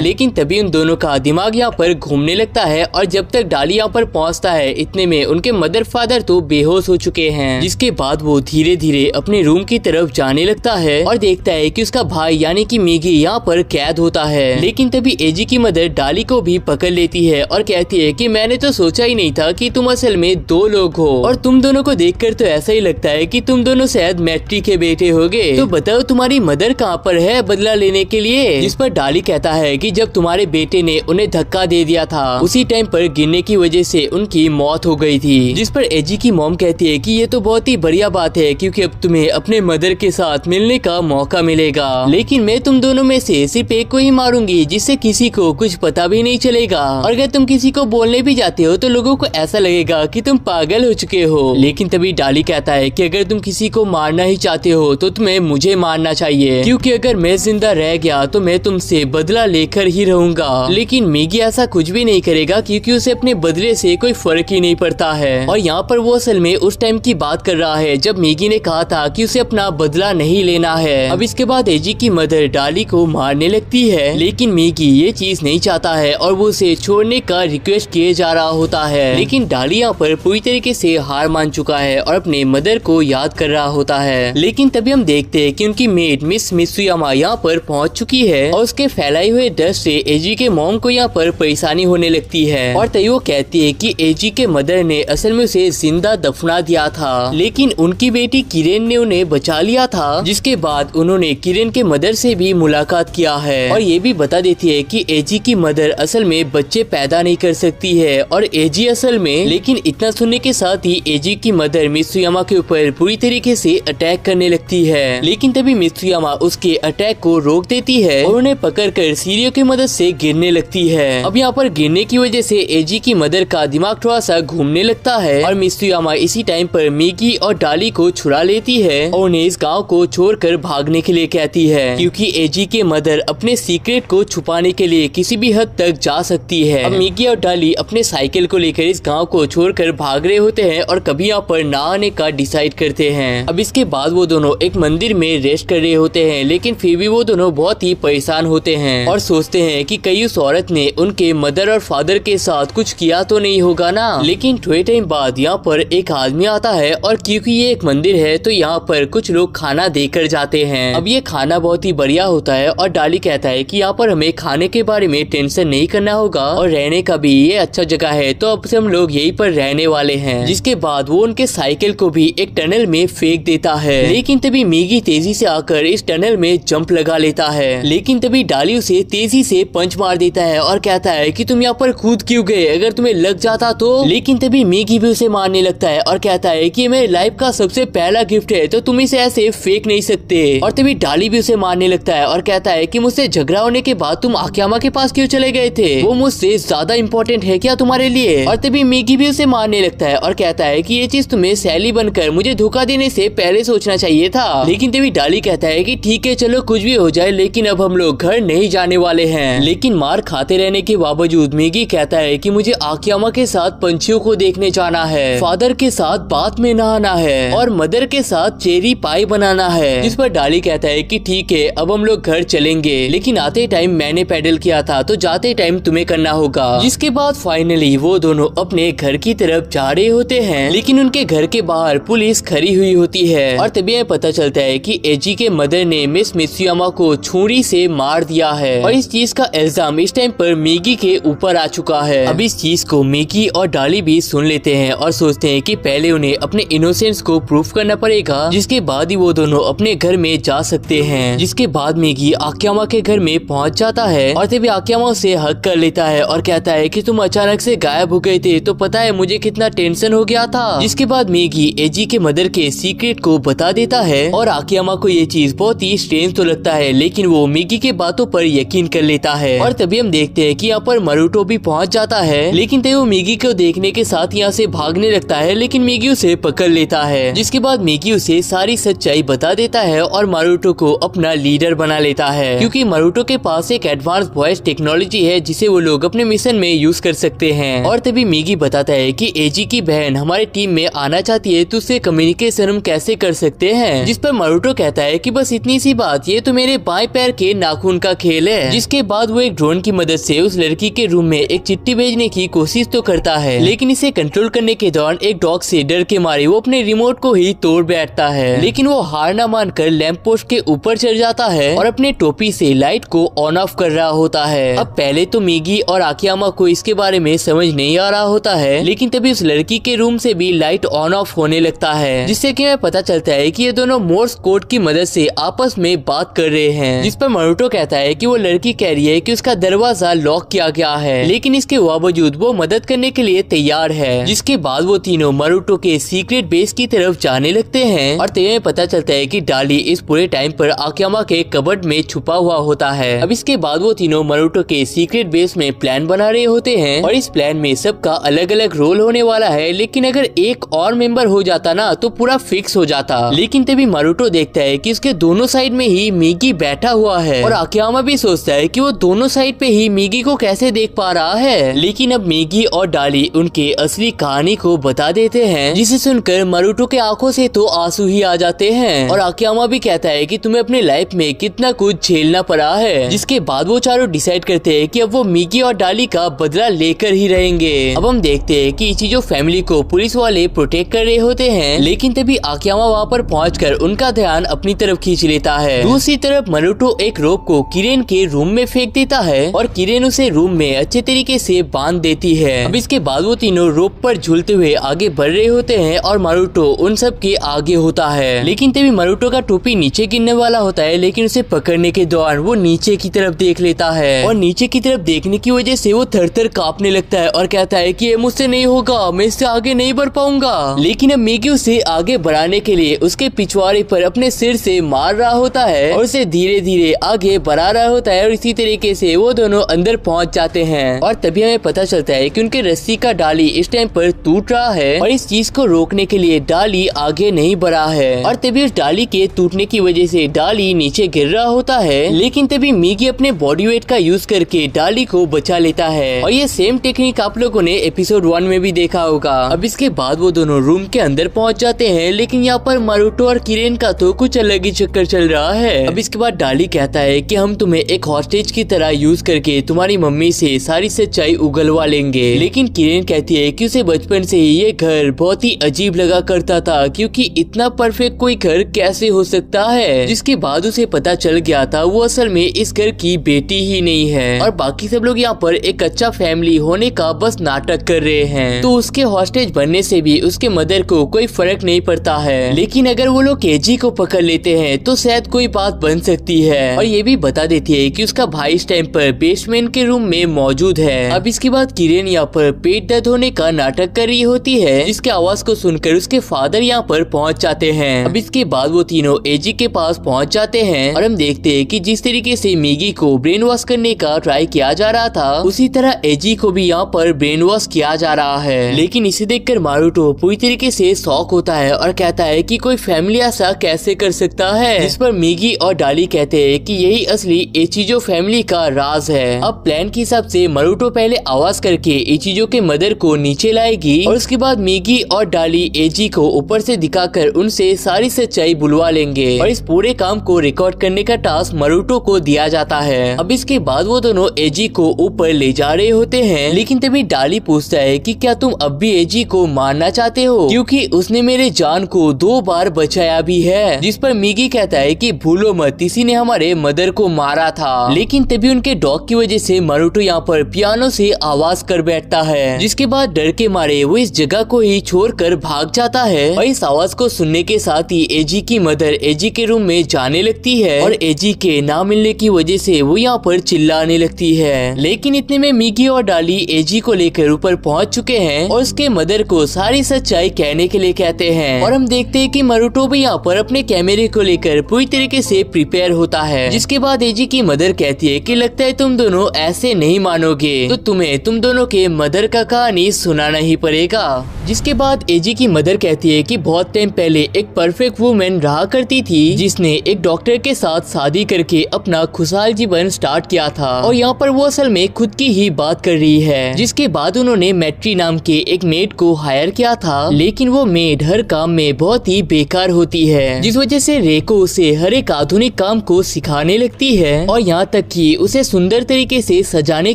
लेकिन तभी उन दोनों का दिमाग यहाँ पर घूमने लगता है और जब तक डाली यहाँ पर पहुँचता है इतने में उनके मदर फादर तो बेहोश हो चुके हैं। जिसके बाद वो धीरे धीरे अपने रूम की तरफ जाने लगता है और देखता है कि उसका भाई यानी कि मिगी यहाँ पर कैद होता है। लेकिन तभी एजी की मदर डाली को भी पकड़ लेती है और कहती है कि मैंने तो सोचा ही नहीं था कि तुम असल में दो लोग हो और तुम दोनों को देखकर तो ऐसा ही लगता है कि तुम दोनों शायद मैट्री के बेटे होगे। तो बताओ तुम्हारी मदर कहाँ पर है बदला लेने के लिए। जिस पर डाली कहता है कि जब तुम्हारे बेटे ने उन्हें धक्का दे दिया था उसी टाइम पर गिरने की वजह से उनकी मौत हो गई थी। जिस पर एजी की मॉम कहती है कि ये तो बहुत ही बढ़िया बात है क्योंकि अब तुम्हें अपने मदर के साथ मिलने का मौका मिलेगा। लेकिन मैं तुम दोनों में से सिर्फ एक को ही मारूंगी जिससे किसी को कुछ पता भी नहीं चलेगा और अगर तुम किसी को बोलने भी जाते हो तो लोगों को ऐसा लगेगा कि तुम पागल हो चुके हो। लेकिन तभी डाली कहता है कि अगर तुम किसी को मारना ही चाहते हो तो तुम्हें मुझे मारना चाहिए क्योंकि अगर मैं जिंदा रह गया तो मैं तुमसे बदला लेकर ही रहूंगा। लेकिन मिगी ऐसा कुछ भी नहीं करेगा क्योंकि उसे अपने बदले से कोई फर्क ही नहीं पड़ता है। और यहाँ पर वो असल में उस टाइम की बात कर रहा है जब मिगी ने कहा था कि उसे अपना बदला नहीं लेना है। अब इसके बाद एजी की मदर डाली को मारने लगती है लेकिन मिगी ये चीज नहीं चाहता है और वो उसे छोड़ने का रिक्वेस्ट किए जा रहा होता है। लेकिन डाली यहाँ पर पूरी तरीके से हार मान चुका है और अपने मदर को याद कर रहा होता है। लेकिन तभी हम देखते हैं कि उनकी मेड मिस मित्सुयामा यहाँ पर पहुँच चुकी है और उसके फैलाए हुए डस्ट से एजी के मॉम को यहाँ पर परेशानी होने लगती है और तभी वो कहती है कि एजी के मदर ने असल में उसे जिंदा दफना दिया था लेकिन उनकी बेटी किरण ने उन्हें बचा लिया था। जिसके बाद उन्होंने किरण के मदर से भी मुलाकात किया है और ये भी बता देती है कि एजी की मदर असल में बच्चे पैदा नहीं कर सकती है और एजी असल में। लेकिन इतना सुनने के साथ ही एजी की मदर मित्सुयामा के ऊपर पूरी तरीके से अटैक करने लगती है। लेकिन तभी मित्सुयामा उसके अटैक को रोक देती है और उन्हें पकड़कर सीढ़ियों की मदद से गिरने लगती है। अब यहाँ पर गिरने की वजह से एजी की मदर का दिमाग थोड़ा सा घूमने लगता है और मित्सुयामा इसी टाइम पर मिगी और डाली को छुड़ा लेती है और उन्हें इस गाँव को छोड़कर भागने के लिए कहती है क्योंकि एजी के मदर अपने सीक्रेट को छुपाने के लिए किसी भी हद तक जा सकती है। अब मिगी और डाली अपने साइकिल को लेकर इस गांव को छोड़कर भाग रहे होते हैं और कभी यहाँ पर ना आने का डिसाइड करते हैं। अब इसके बाद वो दोनों एक मंदिर में रेस्ट कर रहे होते हैं लेकिन फिर भी वो दोनों बहुत ही परेशान होते हैं और सोचते हैं कि कहीं उस औरत ने उनके मदर और फादर के साथ कुछ किया तो नहीं होगा ना। लेकिन थोड़े टाइम बाद यहाँ पर एक आदमी आता है और क्योंकि ये एक मंदिर है तो यहाँ पर कुछ लोग खाना देकर जाते हैं। अब ये खाना बहुत ही बढ़िया होता है और डाली कहता है कि यहाँ पर हमें खाने के बारे में टेंशन नहीं करना होगा और रहने का भी ये अच्छा जगह है तो अब से हम लोग यहीं पर रहने वाले हैं। जिसके बाद वो उनके साइकिल को भी एक टनल में फेंक देता है लेकिन तभी मिगी तेजी से आकर इस टनल में जंप लगा लेता है। लेकिन तभी डाली उसे तेजी से पंच मार देता है और कहता है कि तुम यहाँ पर कूद क्यों गए, अगर तुम्हें लग जाता तो। लेकिन तभी मिगी भी उसे मारने लगता है और कहता है कि मेरे लाइफ का सबसे पहला गिफ्ट है तो तुम इसे ऐसे फेंक नहीं सकते। और तभी डाली भी उसे मारने लगता है और कहता है कि मुझसे झगड़ा होने के बाद तुम आकियामा के पास क्यों चले गए थे, वो मुझसे ज्यादा इम्पोर्टेंट है क्या तुम्हारे लिए। और तभी मिगी भी उसे मारने लगता है और कहता है कि ये चीज तुम्हें सैली बनकर मुझे धोखा देने से पहले सोचना चाहिए था। लेकिन तभी डाली कहता है कि ठीक है चलो कुछ भी हो जाए लेकिन अब हम लोग घर नहीं जाने वाले हैं। लेकिन मार खाते रहने के बावजूद मिगी कहता है कि मुझे आकियामा के साथ पंछियों को देखने जाना है, फादर के साथ बाथ में नहाना है और मदर के साथ चेरी पाई बनाना है। जिस पर डाली कहता है कि ठीक है अब हम लोग घर चलेंगे लेकिन आते टाइम मैंने पैडल किया था तो जाते टाइम तुम्हें करना होगा। जिसके बाद फाइनली वो दोनों अपने घर की तरफ जा रहे होते हैं लेकिन उनके घर के बाहर पुलिस खड़ी हुई होती है और तभी पता चलता है कि एजी के मदर ने मिस मित्सुयामा को छुरी से मार दिया है और इस चीज का इल्जाम इस टाइम पर मिगी के ऊपर आ चुका है। अब इस चीज को मिगी और डाली भी सुन लेते हैं और सोचते हैं कि पहले उन्हें अपने इनोसेंस को प्रूफ करना पड़ेगा जिसके बाद ही वो दोनों अपने घर में जा सकते हैं। जिसके बाद मिगी आकियामा के घर में पहुंच जाता है और तभी आकियामा उसे हक कर लेता है और कहता है कि तुम अचानक से गायब हो गए थे तो पता है मुझे कितना टेंशन हो गया था। जिसके बाद मिगी एजी के मदर के सीक्रेट को बता देता है और आकियामा को ये चीज बहुत ही स्ट्रेंज तो लगता है लेकिन वो मिगी के बातों पर यकीन कर लेता है। और तभी हम देखते हैं कि यहाँ पर मरुतो भी पहुंच जाता है लेकिन तभी वो मिगी को देखने के साथ यहाँ से भागने लगता है लेकिन मिगी उसे पकड़ लेता है। जिसके बाद मिगी उसे सारी सच्चाई बता देता है और मरुतो को अपना लीडर बना लेता है क्योंकि मरुतो के पास एक एडवांस वॉइस टेक्नोलॉजी है जिसे वो लोग अपने मिशन में यूज कर सकते हैं। और तभी मिगी बताता है कि एजी की बहन हमारे हमारी टीम में आना चाहती है तो उससे कम्युनिकेशन हम कैसे कर सकते हैं। जिस पर मारुतो कहता है कि बस इतनी सी बात, ये तो मेरे बाएं पैर के नाखून का खेल है। जिसके बाद वो एक ड्रोन की मदद से उस लड़की के रूम में एक चिट्ठी भेजने की कोशिश तो करता है, लेकिन इसे कंट्रोल करने के दौरान एक डॉग से डर के मारे वो अपने रिमोट को ही तोड़ बैठता है। लेकिन वो हार न मानकर लैंप पोस्ट के ऊपर चढ़ जाता है और अपने टोपी से लाइट को ऑन ऑफ कर रहा होता है। अब पहले तो मिगी और आकियामा को इसके बारे में समझ नहीं आ रहा होता है, लेकिन तभी उस लड़की के रूम से भी लाइट ऑन ऑफ होने लगता है, जिससे कि हमें पता चलता है कि ये दोनों मोर्स कोड की मदद से आपस में बात कर रहे हैं। जिस पर मारुतो कहता है कि वो लड़की कह रही है कि उसका दरवाजा लॉक किया गया है, लेकिन इसके बावजूद वो मदद करने के लिए तैयार है। जिसके बाद वो तीनों मारुतो के सीक्रेट बेस की तरफ जाने लगते हैं और तभी पता चलता है कि डाली इस पूरे टाइम पर आकियामा के कबर्ड में छुपा हुआ होता है। अब इसके बाद वो तीनों मारुतो के सीक्रेट बेस में प्लान बना रहे होते हैं और इस प्लान में सबका अलग अलग रोल होने वाला है, लेकिन अगर एक और मेंबर हो जाता ना तो पूरा फिक्स हो जाता। लेकिन तभी मारुतो देखता है कि उसके दोनों साइड में ही मिगी बैठा हुआ है और आकियामा भी सोचता है कि वो दोनों साइड पे ही मिगी को कैसे देख पा रहा है। लेकिन अब मिगी और डाली उनके असली कहानी को बता देते हैं, जिसे सुनकर मारुतो के आंखों से तो आंसू ही आ जाते हैं और आकियामा भी कहता है कि तुम्हें अपने लाइफ में कितना कुछ झेलना पड़ा है। जिसके बाद वो चारों डिसाइड करते हैं कि अब वो मिगी और डाली का बदला लेकर ही रहेंगे। अब हम देखते हैं कि इचिजो फैमिली को पुलिस वाले प्रोटेक्ट कर रहे होते हैं, लेकिन तभी आकियामा वहाँ पर पहुंचकर उनका ध्यान अपनी तरफ खींच लेता है। दूसरी तरफ मारुतो एक रोप को किरेन के रूम में फेंक देता है और किरेन उसे रूम में अच्छे तरीके से बांध देती है। अब इसके बाद वो तीनों रोप पर झूलते हुए आगे बढ़ रहे होते हैं और मारुतो उन सब के आगे होता है। लेकिन तभी मारुतो का टोपी नीचे गिरने वाला होता है, लेकिन उसे पकड़ने के दौरान वो नीचे की तरफ देख लेता है और नीचे की तरफ देखने की वजह से वो थर-थर कांपने लगता है और कहता है कि ये मुझसे नहीं होगा, मैं इससे आगे नहीं बढ़ पाऊंगा। लेकिन अब मिगी उसे आगे बढ़ाने के लिए उसके पिछवाड़े पर अपने सिर से मार रहा होता है और उसे धीरे धीरे आगे बढ़ा रहा होता है और इसी तरीके से वो दोनों अंदर पहुंच जाते हैं। और तभी हमें पता चलता है कि उनके रस्सी का डाली इस टाइम पर टूट रहा है और इस चीज को रोकने के लिए डाली आगे नहीं बढ़ा है और तभी उस डाली के टूटने की वजह से डाली नीचे गिर रहा होता है। लेकिन तभी मिगी अपने बॉडी वेट का यूज करके डाली को बचा लेता है और ये सेम टेक्निक आप लोगों ने एपिसोड 1 में भी देखा होगा। अब इसके बाद वो दोनों रूम के अंदर पहुंच जाते हैं, लेकिन यहाँ पर मारुतो और किरेन का तो कुछ अलग ही चक्कर चल रहा है। अब इसके बाद डाली कहता है कि हम तुम्हें एक हॉस्टेज की तरह यूज करके तुम्हारी मम्मी से सारी सच्चाई उगलवा लेंगे। लेकिन किरेन कहती है कि उसे बचपन से ही ये घर बहुत ही अजीब लगा करता था, क्योंकि इतना परफेक्ट कोई घर कैसे हो सकता है। जिसके बाद उसे पता चल गया था वो असल में इस घर की बेटी ही नहीं है और बाकी सब लोग यहाँ पर एक अच्छा फैमिली होने का बस नाटक कर रहे हैं। तो उसके हॉस्टेज बनने से भी उसके मदर को कोई फर्क नहीं पड़ता है, लेकिन अगर वो लोग केजी को पकड़ लेते हैं तो शायद कोई बात बन सकती है। और ये भी बता देती है कि उसका भाई इस टाइम पर बेसमेंट के रूम में मौजूद है। अब इसके बाद किरेन यहाँ पर पेट दर्द होने का नाटक कर रही होती है, जिसके आवाज को सुनकर उसके फादर यहाँ पर पहुँच जाते हैं। अब इसके बाद वो तीनों एजी के पास पहुँच जाते हैं और हम देखते हैं कि जिस तरीके से मिगी को ब्रेन वॉश करने का ट्राई किया जा रहा था, उसी तरह एजी को भी यहाँ पर ब्रेन वॉश किया जा रहा है। लेकिन इसे देखकर मारुतो पूरी तरीके से शॉक होता है और कहता है कि कोई फैमिली ऐसा कैसे कर सकता है। जिस पर मिगी और डाली कहते हैं कि यही असली इचिजो फैमिली का राज है। अब प्लान के हिसाब से मारुतो पहले आवाज करके इचिजो के मदर को नीचे लाएगी और उसके बाद मिगी और डाली एजी को ऊपर से दिखाकर उनसे सारी सच्चाई बुलवा लेंगे और इस पूरे काम को रिकॉर्ड करने का टास्क मारुतो को दिया जाता है। अब इसके बाद वो दोनों एजी को ऊपर ले जा रहे होते हैं, लेकिन तभी डाली पूछता है कि क्या तुम अब भी एजी को मारना चाहते हो, क्योंकि उसने मेरे जान को 2 बार बचाया भी है। जिस पर मिगी कहता है कि भूलो मत, किसी ने हमारे मदर को मारा था। लेकिन तभी उनके डॉग की वजह से मारुतो यहाँ पर पियानो से आवाज कर बैठता है, जिसके बाद डर के मारे वो इस जगह को ही छोड़कर भाग जाता है और इस आवाज को सुनने के साथ ही एजी की मदर एजी के रूम में जाने लगती है और एजी के ना मिलने की वजह से वो यहाँ पर चिल्लाने लगती है। लेकिन इतने में मिगी और डाली एजी को लेकर ऊपर पहुंच चुके हैं और उसके मदर को सारी सच्चाई कहने के लिए कहते हैं और हम देखते हैं कि मारुतो भी यहाँ पर अपने कैमरे को लेकर पूरी तरीके से प्रिपेयर होता है। जिसके बाद एजी की मदर कहती है कि लगता है तुम दोनों ऐसे नहीं मानोगे, तो तुम्हें तुम दोनों के मदर का कहानी सुनाना ही पड़ेगा। जिसके बाद एजी की मदर कहती है कि बहुत टाइम पहले एक परफेक्ट वुमेन रहा करती थी, जिसने एक डॉक्टर के साथ शादी करके अपना खुशहाल जीवन स्टार्ट किया था और यहाँ पर वो असल में खुद की ही बात कर रही है। जिसके बाद उन्होंने मैट्री नाम के एक मेड को हायर हायर किया था, लेकिन वो मेड हर काम में बहुत ही बेकार होती है, जिस वजह से रेको उसे हर एक आधुनिक काम को सिखाने लगती है और यहाँ तक कि उसे सुंदर तरीके से सजाने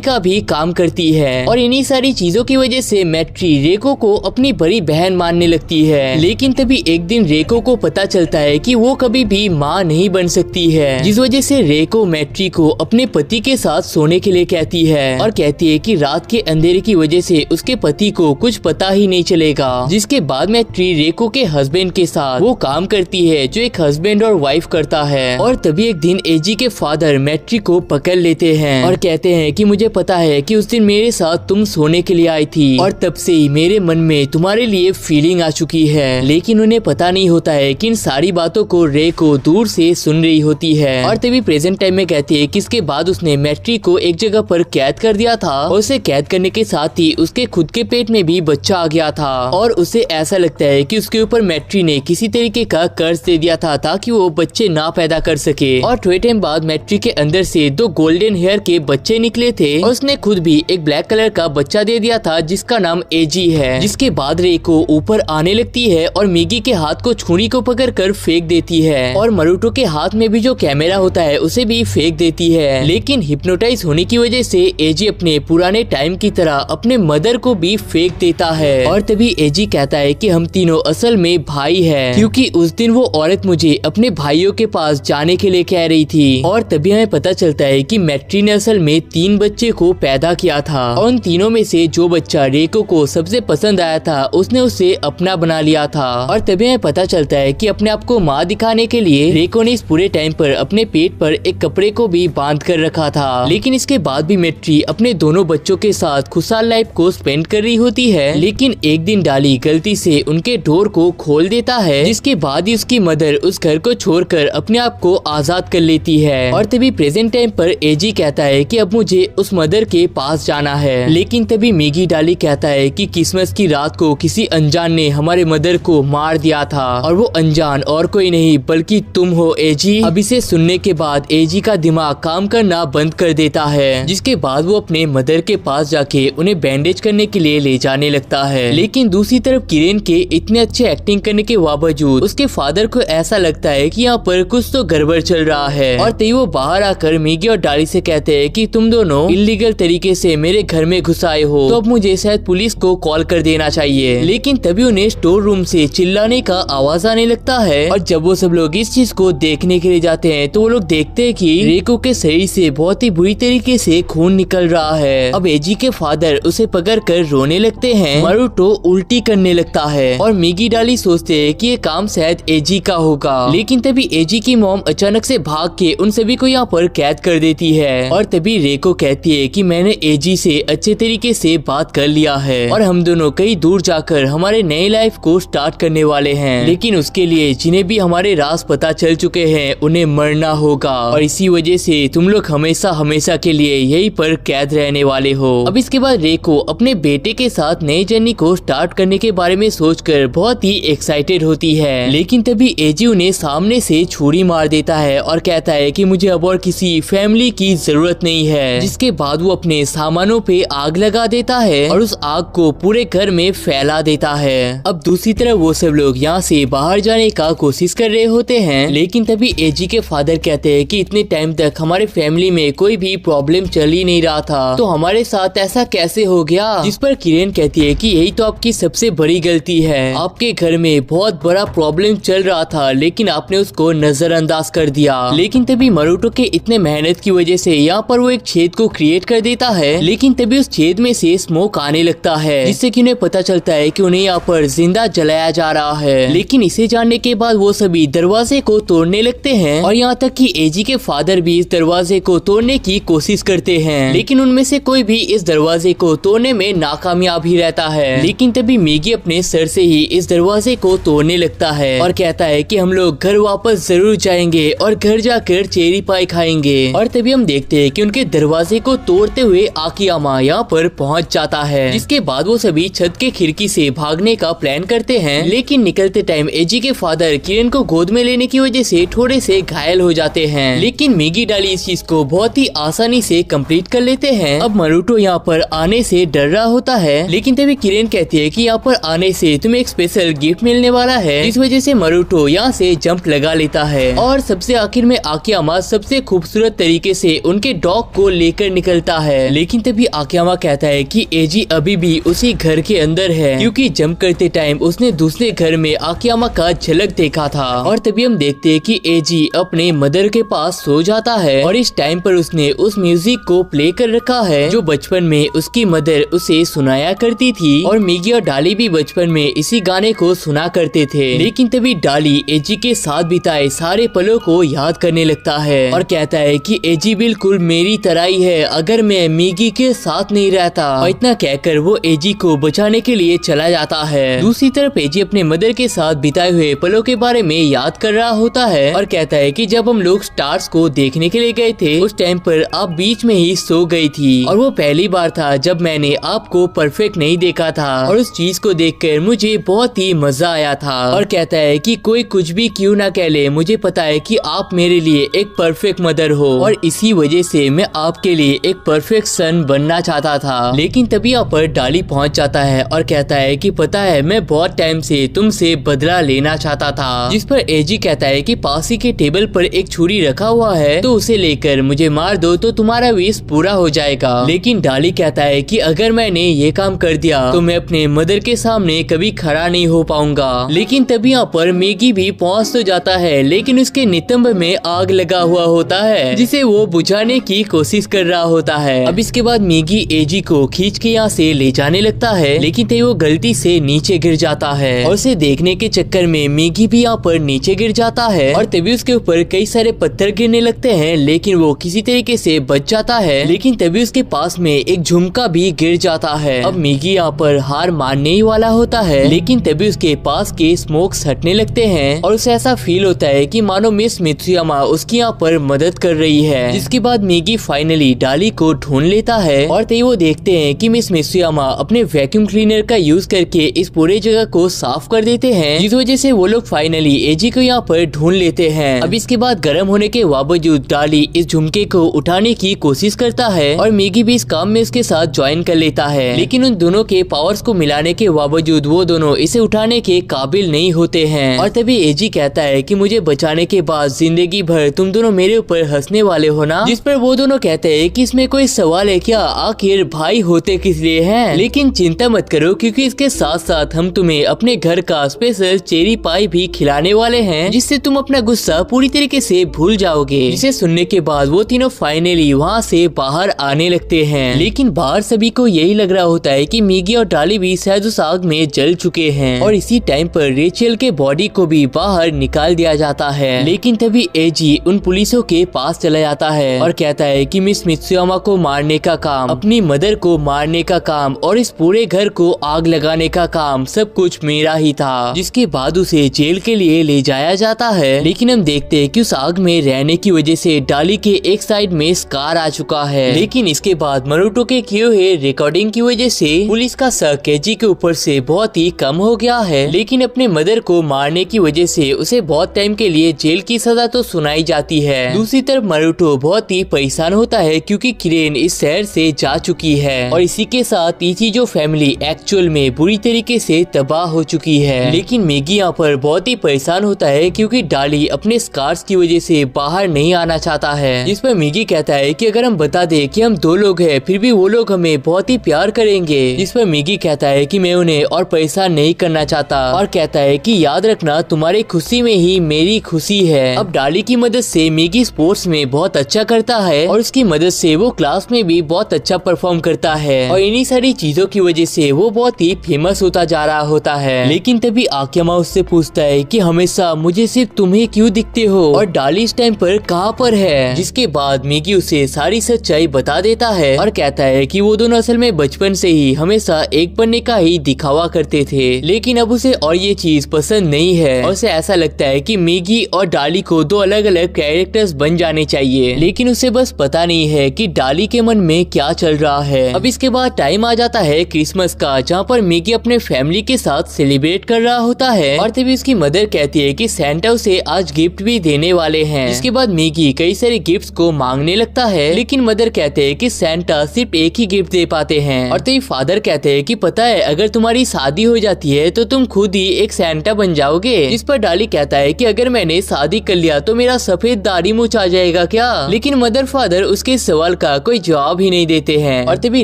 का भी काम करती है। और इन्हीं सारी चीजों की वजह से मैट्री रेको को अपनी बड़ी बहन मानने लगती है। लेकिन तभी एक दिन रेको को पता चलता है कि वो कभी भी माँ नहीं बन सकती है, जिस वजह से रेको मैट्री को अपने पति के साथ सोने के लिए कहती है और कहती है कि रात के अंधेरे की वजह से उसके पति को कुछ पता ही नहीं चलेगा। जिसके बाद मैट्री रेको के हस्बैंड के साथ वो काम करती है जो एक हस्बैंड और वाइफ करता है। और तभी एक दिन एजी के फादर मैट्री को पकड़ लेते हैं और कहते हैं कि मुझे पता है कि उस दिन मेरे साथ तुम सोने के लिए आई थी और तब से ही मेरे मन में तुम्हारे लिए फीलिंग आ चुकी है। लेकिन उन्हें पता नहीं होता है कि इन सारी बातों को रेको दूर से सुन रही होती है। और तभी प्रेजेंट टाइम में कहती है कि इसके बाद उसने मैट्री को एक जगह पर कैद कर दिया था और उसे कैद करने के साथ ही उसके खुद के पेट में भी बच्चा आ गया था और उसे ऐसा लगता है कि उसके ऊपर मैट्री ने किसी तरीके का कर्ज दे दिया था ताकि वो बच्चे ना पैदा कर सके। और थोड़े टाइम बाद मैट्री के अंदर से 2 गोल्डन हेयर के बच्चे निकले थे और उसने खुद भी एक ब्लैक कलर का बच्चा दे दिया था जिसका नाम एजी है। जिसके बाद रेको ऊपर आने लगती है और मिगी के हाथ को छुरी को पकड़कर फेंक देती है और मरुटो के हाथ में भी जो कैमरा होता है उसे भी फेंक देती है। लेकिन हिप्नोटाइज होने की वजह से एजी अपने पुराने टाइम की तरह अपने मदर को भी फेंक देता है। और तभी एजी कहता है कि हम तीनों असल में भाई है, क्योंकि उस दिन वो औरत मुझे अपने भाइयों के पास जाने के लिए कह रही थी। और तभी हमें पता चलता है कि मैट्री ने असल में 3 बच्चे को पैदा किया था और उन तीनों में से जो बच्चा रेको को सबसे पसंद आया था उसने उसे अपना बना लिया था। और तभी हमें पता चलता है कि अपने आप को माँ दिखाने के लिए रेको ने इस पूरे टाइम पर अपने पेट पर एक कपड़े को भी बांध कर रखा था। लेकिन इसके बाद भी मैट्री अपने दोनों बच्चों के साथ खुशहाल लाइफ को स्पेंड कर रही होती है। लेकिन एक दिन डाली गलती से उनके डोर को खोल देता है, जिसके बाद ही उसकी मदर उस घर को छोड़कर अपने आप को आजाद कर लेती है। और तभी प्रेजेंट टाइम पर एजी कहता है कि अब मुझे उस मदर के पास जाना है। लेकिन तभी मिगी डाली कहता है कि क्रिसमस की रात को किसी अनजान ने हमारे मदर को मार दिया था और वो अनजान और कोई नहीं बल्कि तुम हो एजी। अब इसे सुनने के बाद एजी का दिमाग काम करना बंद कर देता है, जिसके बाद वो अपने मदर के पास जाके उन्हें बैंडेज करने के लिए ले जाने लगता है। लेकिन दूसरी तरफ किरण के इतने अच्छे एक्टिंग करने के बावजूद उसके फादर को ऐसा लगता है कि यहाँ पर कुछ तो गड़बड़ चल रहा है। और तभी वो बाहर आकर मिगी और डाली से कहते हैं कि तुम दोनों इलीगल तरीके से मेरे घर में घुस आए हो, तो अब मुझे शायद पुलिस को कॉल कर देना चाहिए। लेकिन तभी उन्हें स्टोर रूम से चिल्लाने का आवाज आने लगता है और जब वो सब लोग इस चीज को देखने के लिए जाते हैं तो वो लोग देखते हैं कि रेको के शरीर से बहुत ही बुरी तरीके से खून निकल रहा है। अब एजी के फादर उसे पकड़कर रोने लगते हैं। मरुटो उल्टी करने लगता है और मिगी डाली सोचते हैं कि ये काम शायद एजी का होगा। लेकिन तभी एजी की मॉम अचानक से भाग के उन सभी को यहाँ पर कैद कर देती है। और तभी रेको कहती है कि मैंने एजी से अच्छे तरीके से बात कर लिया है और हम दोनों कहीं दूर जाकर हमारे नए लाइफ को स्टार्ट करने वाले हैं। लेकिन उसके लिए जिन्हें भी हमारे राज पता चल चुके हैं उन्हें मरना होगा और इसी वजह से तुम लोग हमेशा हमेशा के लिए यहीं पर कैद रहने वाले हो। अब इसके बाद रेको अपने बेटे के साथ नई जर्नी को स्टार्ट करने के बारे में सोचकर बहुत ही एक्साइटेड होती है। लेकिन तभी एजी उन्हें सामने से छुरी मार देता है और कहता है कि मुझे अब और किसी फैमिली की जरूरत नहीं है। जिसके बाद वो अपने सामानों पे आग लगा देता है और उस आग को पूरे घर में फैला देता है। अब दूसरी तरफ वो सब लोग यहाँ से बाहर जाने का कोशिश कर रहे होते हैं। लेकिन तभी एजी के फादर कहते हैं कि इतने टाइम तक हमारे फैमिली में कोई भी प्रॉब्लम चल ही नहीं रहा था, तो हमारे साथ ऐसा कैसे हो गया। जिस पर किरण कहती है कि यही तो आपकी सबसे बड़ी गलती है, आपके घर में बहुत बड़ा प्रॉब्लम चल रहा था लेकिन आपने उसको नजरअंदाज कर दिया। लेकिन तभी मरुटो के इतने मेहनत की वजह से यहाँ पर वो एक छेद को क्रिएट कर देता है। लेकिन तभी उस छेद में से स्मोक आने लगता है, जिससे कि उन्हें पता चलता है कि उन्हें यहाँ पर जिंदा जलाया जा रहा है। लेकिन इसे जानने के बाद वो सभी दरवाजे को तोड़ने लगते हैं और यहाँ तक कि एजी के फादर भी इस दरवाजे को तोड़ने की कोशिश करते हैं। लेकिन उनमें से कोई भी इस दरवाजे को तोड़ने में नाकामयाब ही रहता है। लेकिन तभी मिगी अपने सर से ही इस दरवाजे को तोड़ने लगता है और कहता है कि हम लोग घर वापस जरूर जाएंगे और घर जाकर चेरी पाई खाएंगे। और तभी हम देखते हैं कि उनके दरवाजे को तोड़ते हुए आकियामा यहाँ पर पहुँच जाता है। जिसके बाद वो सभी छत के खिड़की से भागने का प्लान करते हैं। लेकिन निकलते टाइम एजी के फादर किरण को गोद में लेने की वजह से थोड़े से घायल हो जाते हैं। लेकिन मिगी डाली इस चीज को बहुत ही आसानी से कंप्लीट कर लेते हैं। अब मरुटो यहाँ पर आने से डर रहा होता है। लेकिन तभी किरण कहती कहती है कि यहाँ पर आने से तुम्हें एक स्पेशल गिफ्ट मिलने वाला है। इस वजह से मरुतो यहाँ से जंप लगा लेता है और सबसे आखिर में आकियामा सबसे खूबसूरत तरीके से उनके डॉग को लेकर निकलता है। लेकिन तभी आकियामा कहता है कि एजी अभी भी उसी घर के अंदर है, क्योंकि जंप करते टाइम उसने दूसरे घर में आकियामा का झलक देखा था। और तभी हम देखते हैं कि एजी अपने मदर के पास सो जाता है और इस टाइम पर उसने उस म्यूजिक को प्ले कर रखा है जो बचपन में उसकी मदर उसे सुनाया करती थी। और मिगी और डाली भी बचपन में इसी गाने को सुना करते थे। लेकिन तभी डाली एजी के साथ बिताए सारे पलों को याद करने लगता है और कहता है कि एजी बिल्कुल मेरी तरह ही है अगर मैं मिगी के साथ नहीं रहता। और इतना कहकर वो एजी को बचाने के लिए चला जाता है। दूसरी तरफ एजी अपने मदर के साथ बिताए हुए पलों के बारे में याद कर रहा होता है और कहता है कि जब हम लोग स्टार्स को देखने के लिए गए थे उस टाइम पर आप बीच में ही सो गई थी और वो पहली बार था जब मैंने आपको परफेक्ट नहीं देखा था और उस चीज को देखकर मुझे बहुत ही मजा आया था। और कहता है कि कोई कुछ भी क्यों ना कह ले, मुझे पता है कि आप मेरे लिए एक परफेक्ट मदर हो और इसी वजह से मैं आपके लिए एक परफेक्ट सन बनना चाहता था। लेकिन तभी यहाँ पर डाली पहुँच जाता है और कहता है कि पता है मैं बहुत टाइम से तुमसे बदला लेना चाहता था। जिस पर एजी कहता है कि पास ही के टेबल पर एक छुरी रखा हुआ है तो उसे लेकर मुझे मार दो तो तुम्हारा विश पूरा हो जाएगा। लेकिन डाली कहता है कि अगर मैंने ये काम कर दिया तो मैं अपने मदर के सामने कभी खड़ा नहीं हो पाऊंगा। लेकिन तभी यहाँ पर मिगी भी पहुँच तो जाता है लेकिन उसके नितंब में आग लगा हुआ होता है जिसे वो बुझाने की कोशिश कर रहा होता है। अब इसके बाद मिगी एजी को खींच के यहाँ से ले जाने लगता है लेकिन तभी वो गलती से नीचे गिर जाता है और उसे देखने के चक्कर में मिगी भी यहाँ पर नीचे गिर जाता है और तभी उसके ऊपर कई सारे पत्थर गिरने लगते हैं लेकिन वो किसी तरीके से बच जाता है। लेकिन तभी उसके पास में एक झुमका भी गिर जाता है। अब मिगी यहाँ पर हार मानने ही वाला होता है लेकिन तभी उसके पास के स्मोक्स हटने लगते हैं और उसे ऐसा फील होता है कि मानो मिस मित्सुयामा उसकी यहाँ पर मदद कर रही है। जिसके बाद मिगी फाइनली डाली को ढूंढ लेता है और तभी वो देखते हैं कि मिस मित्सुयामा अपने वैक्यूम क्लीनर का यूज करके इस पूरे जगह को साफ कर देते हैं जिस वजह से वो लोग फाइनली एजी को यहाँ पर ढूंढ लेते हैं। अब इसके बाद गर्म होने के बावजूद डाली इस झुमके को उठाने की कोशिश करता है और मिगी भी इस काम में उसके साथ ज्वाइन कर लेता है। लेकिन उन दोनों के पावर्स को मिलाने के बावजूद वो दोनों इसे उठाने के काबिल नहीं होते हैं। और तभी एजी कहता है कि मुझे बचाने के बाद जिंदगी भर तुम दोनों मेरे ऊपर हंसने वाले हो ना। जिस पर वो दोनों कहते हैं कि इसमें कोई सवाल है क्या, आखिर भाई होते किस लिए हैं। लेकिन चिंता मत करो क्योंकि इसके साथ साथ हम तुम्हें अपने घर का स्पेशल चेरी पाई भी खिलाने वाले हैं जिससे तुम अपना गुस्सा पूरी तरीके से भूल जाओगे। जिसे सुनने के बाद वो तीनों फाइनली वहाँ से बाहर आने लगते हैं। लेकिन बाहर सभी को यही लग रहा होता है कि मिगी और डाली भी शायद उस आग में जल चुके हैं और इसी टाइम पर रेचल के बॉडी को भी बाहर निकाल दिया जाता है। लेकिन तभी एजी उन पुलिसों के पास चला जाता है और कहता है कि मिस मित्सुयामा को मारने का काम, अपनी मदर को मारने का काम और इस पूरे घर को आग लगाने का काम सब कुछ मेरा ही था। जिसके बाद उसे जेल के लिए ले जाया जाता है। लेकिन हम देखते हैं कि उस आग में रहने की वजह से डाली के एक साइड में स्कार आ चुका है। लेकिन इसके बाद मरुतो के किए हुए रिकॉर्डिंग की वजह से पुलिस का शक एजी के ऊपर से बहुत ही कम हो गया है। लेकिन अपने मदर को मारने की वजह से उसे बहुत टाइम के लिए जेल की सजा तो सुनाई जाती है। दूसरी तरफ मरुतो बहुत ही परेशान होता है क्योंकि किरेन इस शहर से जा चुकी है और इसी के साथ इची जो फैमिली एक्चुअल में बुरी तरीके से तबाह हो चुकी है। लेकिन मिगी यहाँ पर बहुत ही परेशान होता है क्योंकि डाली अपने स्कार्स की वजह से बाहर नहीं आना चाहता है। जिस पर मिगी कहता है कि अगर हम बता दे कि हम दो लोग हैं फिर भी वो लोग हमें बहुत ही प्यार करेंगे। जिस पर मिगी कहता है कि मैं उन्हें और परेशान नहीं करना चाहता और कहता है कि याद रखना तुम्हारी खुशी में ही मेरी खुशी है। अब डाली की मदद से मिगी स्पोर्ट्स में बहुत अच्छा करता है और उसकी मदद से वो क्लास में भी बहुत अच्छा परफॉर्म करता है और इन्हीं सारी चीजों की वजह से वो बहुत ही फेमस होता जा रहा होता है। लेकिन तभी आकियामा उससे पूछता है कि हमेशा मुझे सिर्फ तुम्हें क्यों दिखते हो और डाली इस टाइम पर कहाँ पर है। जिसके बाद मिगी उसे सारी सच्चाई बता देता है और कहता है कि वो दोनों असल में बचपन से ही हमेशा एक बनने का ही दिखावा करते थे। लेकिन अब उसे और ये चीज पसंद नहीं है और उसे ऐसा लगता है कि मिगी और डाली को दो अलग अलग कैरेक्टर्स बन जाने चाहिए। लेकिन उसे बस पता नहीं है कि डाली के मन में क्या चल रहा है। अब इसके बाद टाइम आ जाता है क्रिसमस का जहाँ पर मिगी अपने फैमिली के साथ सेलिब्रेट कर रहा होता है और तभी उसकी मदर कहती है कि सैंटा उसे आज गिफ्ट भी देने वाले हैं। इसके बाद मिगी कई सारे गिफ्ट्स को मांगने लगता है लेकिन मदर कहते हैं कि सैंटा सिर्फ एक ही गिफ्ट दे पाते हैं और तभी फादर कहते हैं कि पता है अगर तुम्हारी शादी हो जाती है तो तुम खुद ही एक सैंटा बन जाओगे। इस पर डाली कहता है कि अगर मैंने शादी कर लिया तो मेरा सफेद दाढ़ी मुछ आ जाएगा क्या। लेकिन मदर फादर उसके सवाल का कोई जवाब ही नहीं देते हैं। और तभी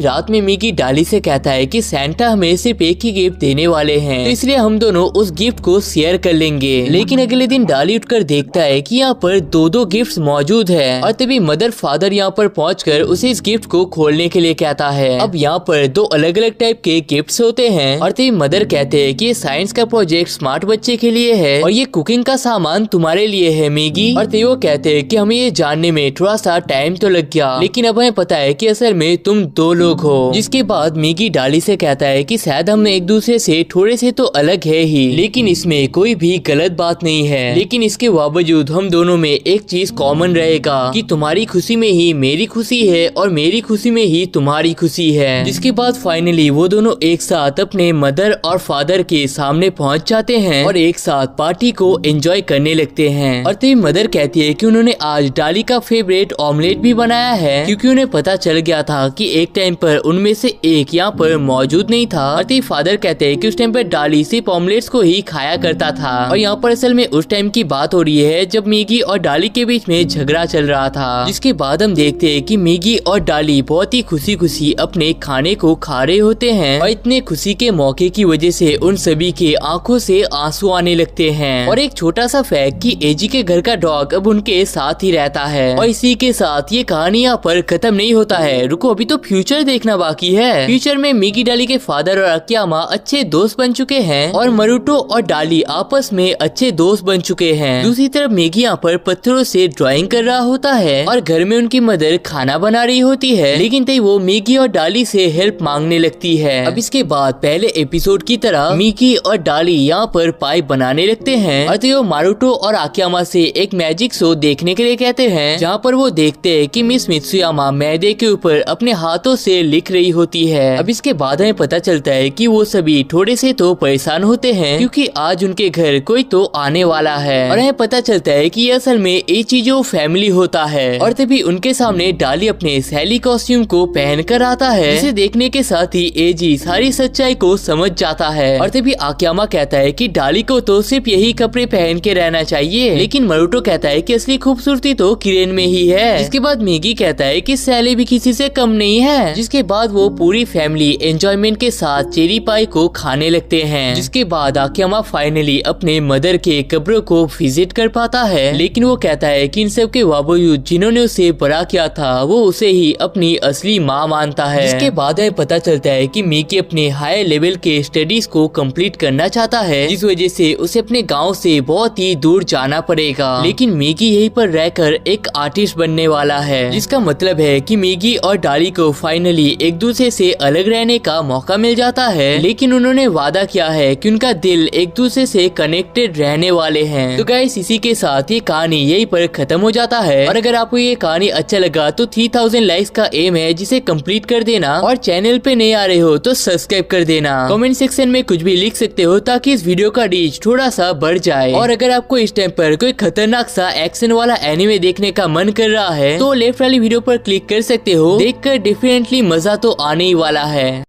रात में मिकी डाली से कहता है कि सैंटा हमें सिर्फ एक ही गिफ्ट देने वाले हैं, तो इसलिए हम दोनों उस गिफ्ट को शेयर कर लेंगे। लेकिन अगले दिन डाली उठकर देखता है कि यहाँ पर दो गिफ्ट मौजूद है। और तभी मदर फादर यहाँ पर पहुंचकर उसे इस गिफ्ट को खोलने के लिए कहता है। अब यहाँ पर दो अलग अलग टाइप के गिफ्ट्स होते हैं। और तभी मदर कहते हैं कि ये साइंस का प्रोजेक्ट स्मार्ट बच्चे के लिए है और ये कुकिंग का सामान तुम्हारे लिए है मैगी। और तभी वो कहते हैं कि हमें ये जानने में थोड़ा सा टाइम तो लग गया, लेकिन अब हमें पता है कि असल में तुम दो लोग हो। जिसके बाद मिकी डाली से कहता है कि शायद हम एक दूसरे से थोड़े से तो अलग है ही, लेकिन इसमें कोई भी गलत बात नहीं है। लेकिन इसके बावजूद हम दोनों में एक चीज कॉमन रहेगा कि तुम्हारी खुशी में ही मेरी खुशी है और मेरी खुशी में ही तुम्हारी खुशी है। जिसके बाद फाइनली वो दोनों एक साथ अपने मदर और फादर के सामने पहुंच जाते हैं और एक साथ पार्टी को एंजॉय करने लगते हैं। और तभी मदर कहती है कि उन्होंने आज डाली का फेवरेट ऑमलेट भी बनाया है, क्योंकि उन्हें पता चल गया था कि एक टाइम पर उनमें से एक यहाँ पर मौजूद नहीं था। और तभी फादर कहते हैं कि उस टाइम पर डाली सिर्फ ऑमलेट्स को ही खाया करता था। और यहाँ पर असल में उस टाइम की बात हो रही है जब मिकी और डाली के बीच में झगड़ा चल रहा था। जिसके बाद हम देखते हैं कि मिकी और डाली बहुत ही खुशी खुशी अपने खाने को खा रहे होते हैं। और इतने खुशी के मौके की वजह से उन सभी के आंखों से आंसू आने लगते हैं। और एक छोटा सा फैक्ट कि एजी के घर का डॉग अब उनके साथ ही रहता है। और इसी के साथ ये कहानी यहाँ पर खत्म नहीं होता है। रुको, अभी तो फ्यूचर देखना बाकी है। फ्यूचर में मिकी डाली के फादर और अकियामा अच्छे दोस्त बन चुके हैं और मरुतो और डाली आपस में अच्छे दोस्त बन चुके हैं। दूसरी तरफ मिकी यहाँ पर पत्थरों से ड्राइंग कर रहा होता है और घर में उनकी मदर खाना बना रही होती है। लेकिन तभी वो मिकी और डाली से हेल्प मांगने लगती है। अब इसके बाद पहले एपिसोड की तरह मिकी और डाली यहाँ पर पाइप बनाने लगते हैं। और वो मारुतो और अकियामा से एक मैजिक शो देखने के लिए कहते हैं, जहाँ पर वो देखते हैं कि मिस मित्सुयामा मैदे के ऊपर अपने हाथों से लिख रही होती है। अब इसके बाद हमें पता चलता है कि वो सभी थोड़े से तो परेशान होते हैं, क्योंकि आज उनके घर कोई तो आने वाला है। और हमें पता चलता है कि असल में एचिजो फैमिली होता है। और तभी उनके सामने डाली अपने सैली कॉस्ट्यूम को पहन कर आता है, जिसे देखने के साथ ही एजी सारी सच्चाई को समझ जाता है। और तभी अकियामा कहता है कि डाली को तो सिर्फ यही कपड़े पहन के रहना चाहिए, लेकिन मरुतो कहता है कि असली खूबसूरती तो किरेन में ही है। इसके बाद मिकी कहता है कि सैली भी किसी से कम नहीं है। जिसके बाद वो पूरी फैमिली एंजॉयमेंट के साथ चेरी पाई को खाने लगते हैं। जिसके बाद अकियामा फाइनली अपने मदर के कब्रों को विजिट कर पाता है, लेकिन वो कहता है कि इन सब के बावजूद जिन्होंने उसे बड़ा किया था वो उसे ही अपनी असली माँ मानता है। जिसके बाद हमें पता चलता है कि मिकी अपने हाई लेवल के स्टडीज को कंप्लीट करना चाहता है, जिस वजह से उसे अपने गाँव से बहुत ही दूर जाना पड़ेगा। लेकिन मिकी यहीं पर रहकर एक आर्टिस्ट बनने वाला है, जिसका मतलब है कि मिकी और डाली को फाइनली एक दूसरे से अलग रहने का मौका मिल जाता है। लेकिन उन्होंने वादा किया है कि उनका दिल एक दूसरे से कनेक्टेड रहने वाले हैं। तो गाइस, इसी के साथ ये कहानी यहीं पर खत्म हो जाता है। और अगर आपको ये कहानी अच्छा लगा तो 3000 लाइक्स का एम है, जिसे कंप्लीट कर देना। और चैनल पे नए आ रहे हो तो सब्सक्राइब कर देना। कमेंट सेक्शन में कुछ भी लिख सकते हो ताकि इस वीडियो का रीच थोड़ा सा बढ़ जाए। और अगर आपको इस टाइम पर कोई खतरनाक सा एक्शन वाला एनिमे देखने का मन कर रहा है तो लेफ्ट वाली वीडियो पर क्लिक कर सकते हो। देखकर डेफिनेटली मजा तो आने ही वाला है।